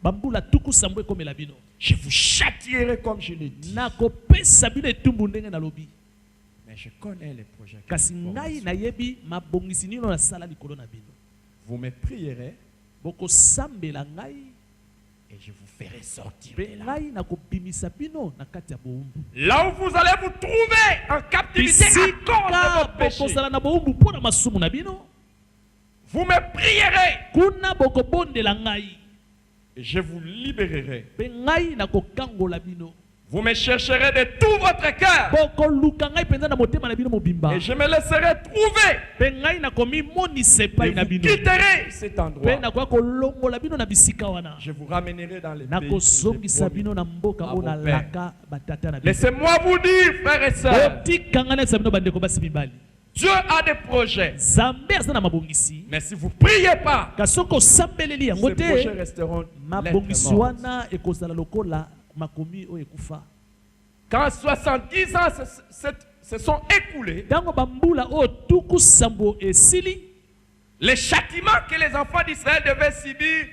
bambula tuku sambo ekomela bino. Je vous châtierai comme je l'ai dit. Nakopesa bino etumbu ndenge nalobi. Mais je connais les projets. que Kasi vous ngai formez. nayebi mabongisi nino nasala likolo na bino. Vous me prierez Bokosambela ngai et je vous ferai sortir pe de là. ngai nakobimisa bino na kati ya bowumbu. Là où vous allez vous trouver en captivité à cause de Bisika vos péchés. bokosala na bowumbu mpona masumu na bino. Vous me prierez Kuna bokobondela ngai et je vous libérerai. pe ngai nakokangola bino. Vous me chercherez de tout votre cœur Bokoluka ngai penza na motema na bino mobimba. et je me laisserai trouver. Pe ngai nakomimonisa Et epai na vous bino. quitterez cet Pe endroit. nakoya kolongola bino na bisika wana. Je vous ramènerai dans les pays. que Nakozongisa j'ai bino na mboka à oyo vos nalaka batata na bino. Laissez-moi vous dire, frères et sœurs, Botikanga na bino bandeko basi mibali. Dieu a des projets. Nzambe aza na mabongisi. Mais si vous ne priez pas, Kasi soki osambeleli yango ces projets te resteront mabongisi lettres mortes. wana ekozala lokola makomi oyo ekufa. Quand 70 ans se sont écoulés, Ntango bambula oyo tuku sambo esili, les châtiments que les enfants d'Israël devaient subir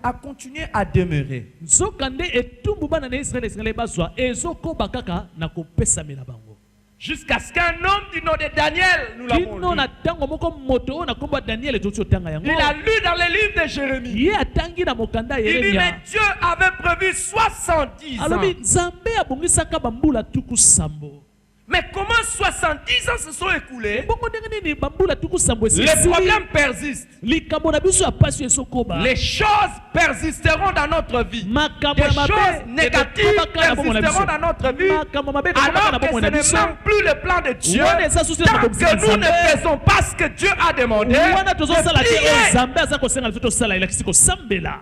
a continué à demeurer. nzokande etumbu bana na Israele esengeli bazwa ezokoba kaka na kopesamela bango. Jusqu'à ce qu'un homme du nom de Daniel, nous l'avons Kino lu, na ntango moko moto oyo na kombo ya Daniel ezoti otanga yango. il a lu dans les livres de Jérémie. Ye atangi na mokanda ya Il dit, mais Yeremia. Dieu avait prévu 70 ans. Alobi Nzambe abongisaka bambula tuku sambo. Mais comment 70 ans se sont écoulés? Bongo ndenge nini bambula tuku sambo Les esili. problèmes persistent. Likambo na biso ya pasi ezokoba. Les choses persisteront dans notre vie. Makambo Des ya mabe choses négatives ekobaka na bongo na biso. persisteront dans notre vie. Makambo mabe ekobaka Alors na que bongo ce na n'est biso. même plus le plan de Dieu. Wana eza susu ya Tant mabongisi que ya nous ne Nzambe. faisons pas ce que Dieu a demandé, Wana tozosala te oyo de prier. Nzambe aza kosenga biso tosala elakisi kosambela.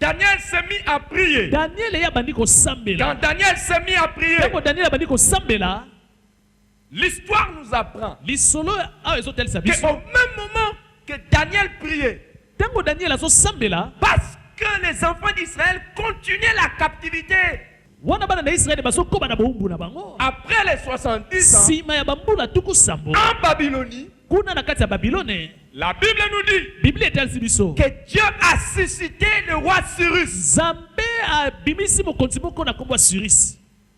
Daniel s'est mis à prier. Daniel eya bandi kosambela. Quand Daniel s'est mis à prier, Tango Daniel abandi kosambela, l'histoire nous apprend lisolo a ezotelisa biso. qu'au même moment que Daniel priait, Tango Daniel azosambela, parce que les enfants d'Israël continuaient la captivité wana bana na Israël bazokoba na boumbu na bango. après les 70 ans Sima ya bambula tuku sambo. en Babylonie. Kuna na kati ya Babylone, La Bible nous dit Bible etelisi biso. que Dieu a suscité le roi Cyrus. Nzambe abimisi mokonzi moko na kombo ya Cyrus.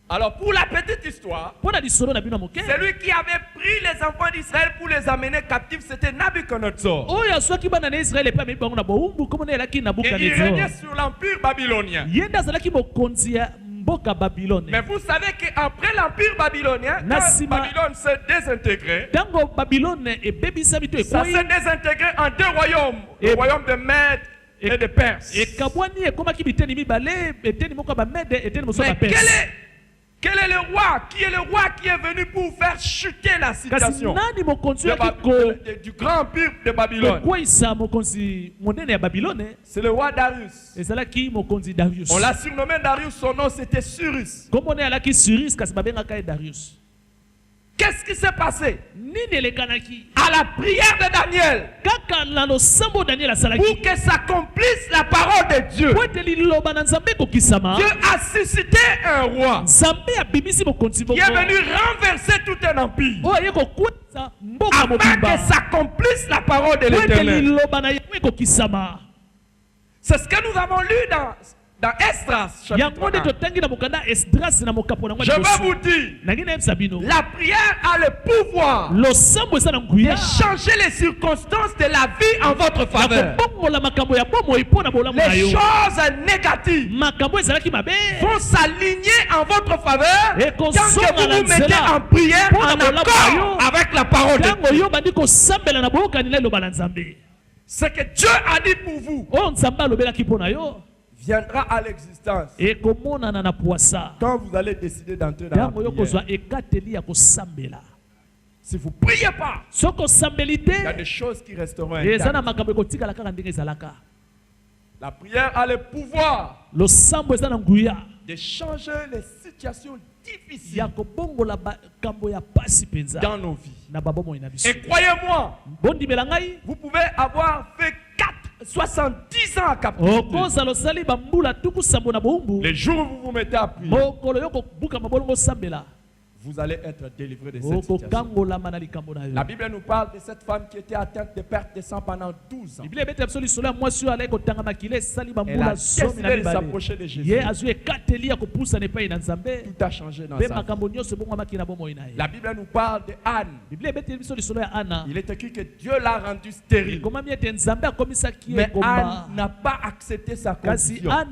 Alors pour la petite histoire, Pona lisolo na bino moke. celui qui avait pris les enfants d'Israël pour les amener captifs, c'était Nabuchodonosor. Oyo azwaki bana na Israël epa mebi bango na boumbu komo na elaki na Et il régnait Nabuchodonosor. sur l'empire babylonien. Yenda azalaki mokonzi ya mboka Babylone. Mais vous savez qu'après l'empire babylonien, quand Nasima- Babylone s'est désintégrée, Tango Babylone ebebisami to ça ekoyi s'est désintégré en deux royaumes. Le Et- royaume de Mède et de Perse. ekabwani ekomaki biteni mibale, eteni moko ya Bamede, eteni mosusu ya Mais Baperse. quel est le roi? Qui est le roi qui est venu pour faire chuter la Kasi situation nani mokonzi de oyo du grand empire de Babylone? kokweyisa mokonzi monene ya Babylone? C'est le roi Darius. Ezalaki mokonzi Darius. On l'a surnommé Darius, son nom c'était Cyrus. Kombo ne alaki Cyrus kasi babengaka ye Darius. Qu'est-ce qui s'est passé? Nini elekanaki? À la prière de Daniel, Kaka na losambo Daniel asalaki. pour que s'accomplisse la parole de Dieu, Po ete liloba na Nzambe ekokisama. Dieu a suscité un roi Nzambe abimisi mokonzi qui moko. est venu renverser tout un empire Oyo aye kokwesa mboka afin mobimba. que s'accomplisse la parole de Po ete l'Éternel. liloba na yango ekokisama. C'est ce que nous avons lu dans Esdras, chapitre Yango nde 1. totangi na mokanda Esdras na mokapo na Je vais vous dire, nangi nayebisa bino. la prière a le pouvoir Losambo eza na de nguya. changer les circonstances de la vie en votre faveur. nakobongola makambo ya bomoi mpo na bolamu na Les yo. choses négatives Makambo ezalaki mabe. vont s'aligner en votre faveur Et tant qu'on que vous sonne vous mettez à en prière Pour en la accord bola- avec la parole de Ntango Dieu. yo bandi kosambela na boyokani na eloba na Nzambe. Ce que Dieu a dit pour vous Oyo Nzambe alobelaki mpo na yo viendra à l'existence ekomonana na poisa. quand vous allez décider d'entrer dans la Ntango yo prière. kozwa ekateli ya kosambela. Si vous ne priez pas, Soki osambeli il y a te, des choses qui resteront eza na intactes. makambo ekotikala kaka ndenge ezalaka. La prière a le pouvoir Losambo eza na nguya de changer les situations difficiles ya kobongola makambo ya pasi mpenza dans nos vies. na babomoi na biso. Et croyez-moi, Bondimela ngai, vous pouvez avoir fait 70 ans à captivité. okozala osali bambula tuku sambo na boumbu. Les jours où vous vous mettez à prier, Mokolo yo kobuka mabolongo sambela. vous allez être délivré de cette situation. okokangolama na likambo na yo. La Bible nous parle de cette femme qui était atteinte de perte de sang pendant 12 ans. Biblia ebeta biso lisolo ya mwasi oyo alai kotanga makila esali Elle a bambula zomi na décidé de mibale. s'approcher de Jésus. Ye azwi ekateli ya kopusana epai na Nzambe Tout a changé dans mpe sa vie. makambo nyonso ebongwamaki na bomoi na ye. La Bible nous parle de Anne. Biblia ebeteli biso lisolo ya Ana. Il est écrit que Dieu l'a rendue stérile. ekomami ete Nzambe akomisaki ye Mais ekomba. Anne n'a pas accepté sa Kasi condition. Ane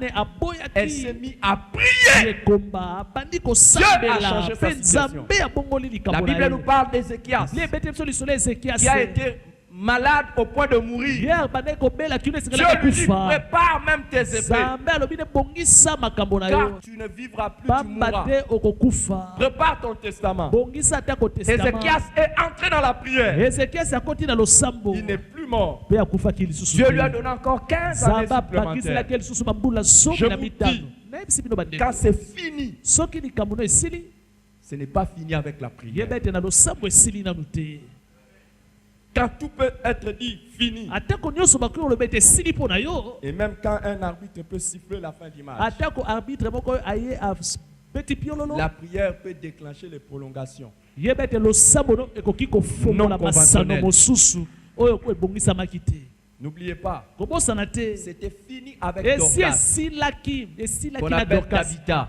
Elle s'est aboyaki mise à prier. ekomba abandi Dieu a kosambela changé sa mpe situation. Nzambe abongoli La likambo na Bible nous ye. parle d'Ézéchias Biblia ebeteli biso lisolo ya Ezekias. qui a été malade au point de mourir. Hier bandaki kobela kino Dieu esengelaki lui dit, kufa. prépare même tes épées, Nzambe alobi ne bongisa makambo na yo. car tu ne vivras plus, tu Pamba mourras. te okokufa. Prépare ton testament. Bongisa ata kotestama. Ézéchias est entré dans la prière. Ezekiasi akoti na losambo Il n'est plus mort. mpe akufaki lisusu. Dieu lui a donné encore 15 années Nzambe supplémentaires. abakiselaki ye lisusu bambula zomi Je na vous mitano. dis, nayebisi bino bandeko, Quand c'est fini, soki likambo no esili ce n'est pas fini avec la prière. yeba ete na losambo esili nanu te. Quand tout peut être dit fini, atako nyonso bakoki koloba ete esili mpo na yo, et même quand un arbitre peut siffler la fin du match, atako arbitre moko aye abeti piololo, la prière peut déclencher les prolongations. yeba ete losambo no ekoki kofongola Non masano conventionnel. mosusu oyo ebongisamaki te. N'oubliez pas, kobosana te. c'était fini avec esi Dorcas, esilaki qu'on na appelle Dorcas. Tabitha.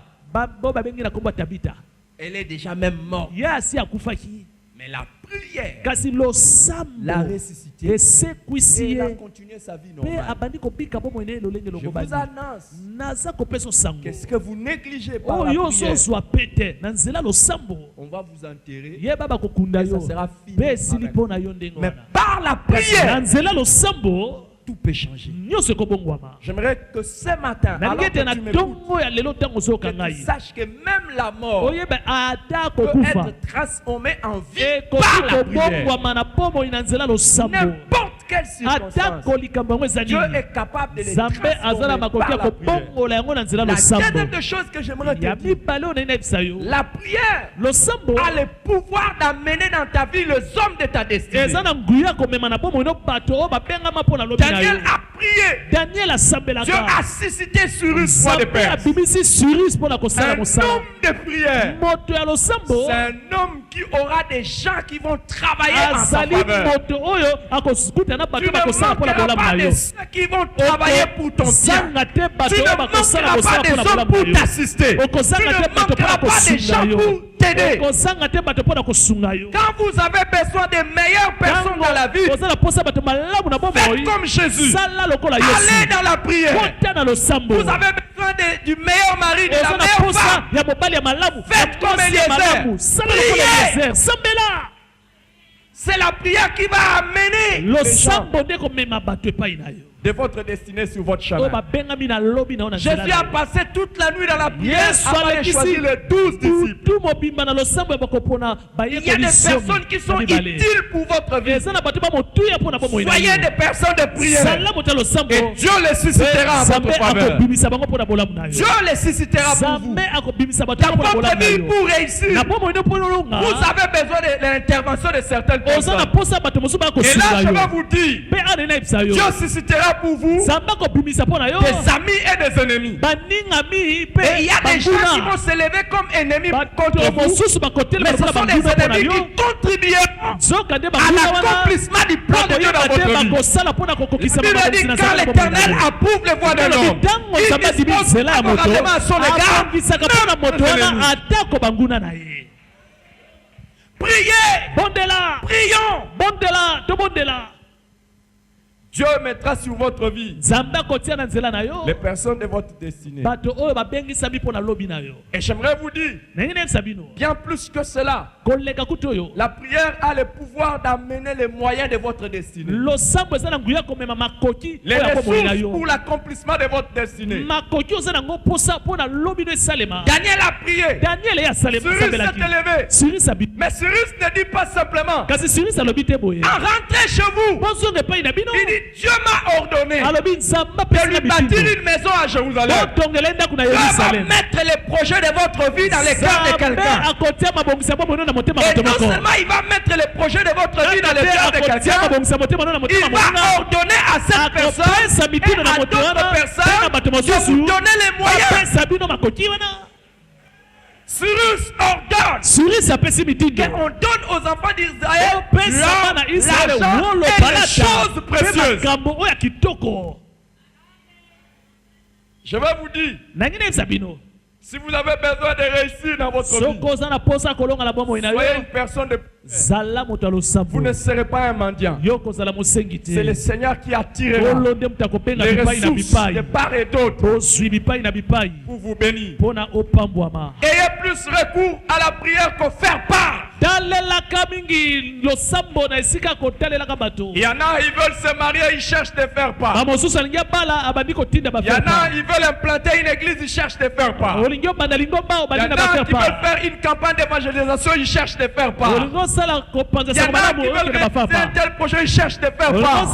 Bo babengi na kombo ya Tabita. Elle est déjà même morte. Ye asi akufaki. Mais la prière Kasi losambo l'a ressuscité et esekwisi elle a ye continué sa vie mpe normale. abandi kobika bomoi na ye lolenge Je vous lokobani. annonce naza kopesa sango que ce que vous négligez par la oyo prière, ozozwa pete na nzela losambo on va vous enterrer. yeba bakokunda Et ça yo sera fini mpe esili avec mpo na yo ndenge Mais wana. par la Kasi na prière, nzela losambo tout peut changer. nyonso ekobongwama. J'aimerais que ce matin, alors nalingi ete que na tu m'écoutes, ntongo ya lelo ntango ozoyoka que ngai tu saches que même la mort oyeba ata peut kokufa être transformée en vie ekoki par la prière. kobongwama na bomoi na nzela losambo. N'importe quelle quelles circonstances, Dieu est capable de les transformer par la prière. La deuxième des choses que j'aimerais te dire, la prière a le pouvoir d'amener dans ta vie les hommes de ta destinée. Daniel a prié. Dieu a suscité Cyrus, roi de Perse. Un homme de prière. C'est un homme qui aura des gens qui vont travailler en sa faveur. Tu ne manqueras pas de ceux qui vont travailler pour ton bien. Tu ne manqueras pas des hommes pour t'assister. Tu ne manqueras pas des gens pour t'aider. Quand vous avez besoin de meilleures personnes dans la vie, faites comme Jésus. Allez dans la prière. Vous avez besoin du meilleur mari, de la meilleure femme. Faites comme Eliezer. Priez. C'est la prière qui va amener les gens de votre destinée sur votre chemin. Jésus a passé toute la nuit dans la prière avant de choisir les 12 disciples. Il y a des personnes qui sont utiles pour votre vie. Soyez des personnes de prière. Et Dieu les suscitera en votre faveur. Dieu les suscitera pour vous. Dans votre vie, pour réussir, vous avez besoin de l'intervention de certaines personnes. Et là, je vais vous dire, Dieu suscitera pour vous des amis et des ennemis. Et il y a des gens qui vont se lever comme ennemis contre vous, mais ce sont des ennemis qui contribueront à l'accomplissement du plan de Dieu dans votre vie. Il a dit quand l'Éternel approuve les voies d'un homme, il dispose favorablement à son égard même aux ennemis. Priez, prions. Dieu mettra sur votre vie les personnes de votre destinée. Et j'aimerais vous dire, bien plus que cela, la prière a le pouvoir d'amener les moyens de votre destinée. Les ressources pour l'accomplissement de votre destinée. Daniel a prié. Cyrus s'est élevé. Mais Cyrus ne dit pas simplement, en rentrez chez vous, il dit, Dieu m'a ordonné de lui bâtir une maison à Jérusalem. Dieu va mettre les projets de votre vie dans les cœurs de quelqu'un. Et non seulement il va mettre les projets de votre vie dans les cœurs de quelqu'un, il va ordonner à cette personne et à d'autres personnes de vous donner les moyens. Cyrus ordonne qu'on donne aux enfants d'Israël l'argent et les choses précieuses. Je vais vous dire, si vous avez besoin de réussir dans votre vie, soyez une personne de prière. Vous ne serez pas un mendiant. C'est le Seigneur qui attirera les ressources de part et d'autre pour vous bénir. Ayez plus recours à la prière qu'au faire part. Il y en a, ils veulent se marier, ils cherchent de faire part. Il y en a, ils veulent implanter une église, ils cherchent de faire part. Il y en a qui veulent faire une campagne d'évangélisation, ils cherchent de faire part. Il y en a qui veulent réaliser un tel projet, ils cherchent de faire part.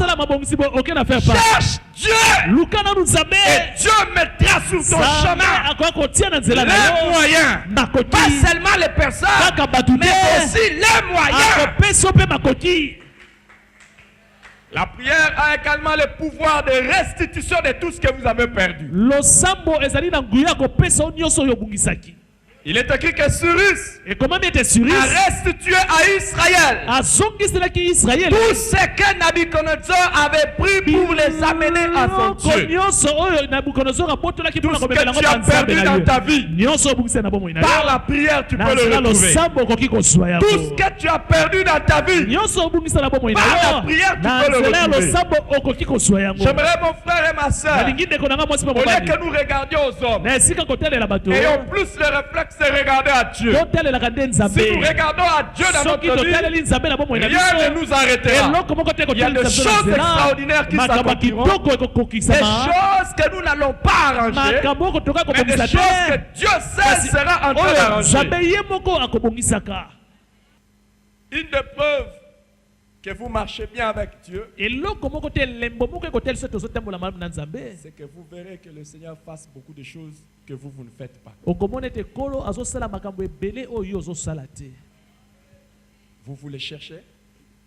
Cherche Dieu. Et Dieu mettra sur ton chemin les moyens. Pas seulement les personnes, mais aussi les moyens. La prière a également le pouvoir de restitution de tout ce que vous avez perdu. Il est écrit que Cyrus a restitué à Israël tout ce que Nabuchodonosor avait pris pour les amener à son Dieu. Tout ce que tu as perdu dans ta vie, par la prière tu peux le retrouver. Tout ce que tu as perdu dans ta vie, par la prière tu peux le retrouver. J'aimerais, mon frère et ma soeur, au lieu que nous regardions aux hommes, ayons plus le réflexe de regarder à Dieu. Si nous regardons à Dieu dans notre vie, rien ne nous arrêtera. Il y a des choses extraordinaires qui s'accompliront, des choses que nous n'allons pas arranger, mais des choses que Dieu seul sera en train d'arranger. Une des preuves que vous marchez bien avec Dieu, eloko moko te lembo moko ekotelisa soki tozotambola malamu na Nzambe, c'est que vous verrez que le Seigneur fasse beaucoup de choses que vous ne faites pas. okomona ete Nkolo azosala makambo ebele oyo yo ozosala te. Vous voulez chercher,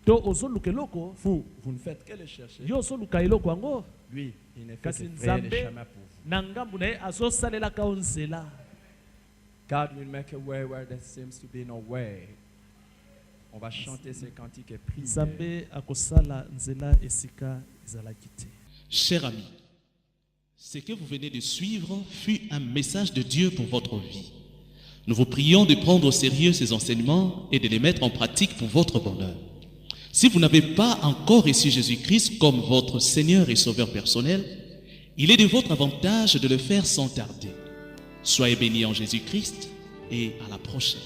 To ozoluka eloko, vous ne faites que le chercher. yo ozoluka eloko yango, Lui, il ne fait kasi que frayer les Nzambe chemins pour vous. na ngambu na ye azosalelaka yo nzela. God will make a way where there seems to be no way. On va chanter ces cantiques et prier. Nzambe akosala nzela esika ezalaki te. Chers amis, ce que vous venez de suivre fut un message de Dieu pour votre vie. Nous vous prions de prendre au sérieux ces enseignements et de les mettre en pratique pour votre bonheur. Si vous n'avez pas encore reçu Jésus-Christ comme votre Seigneur et Sauveur personnel, il est de votre avantage de le faire sans tarder. Soyez bénis en Jésus-Christ et à la prochaine.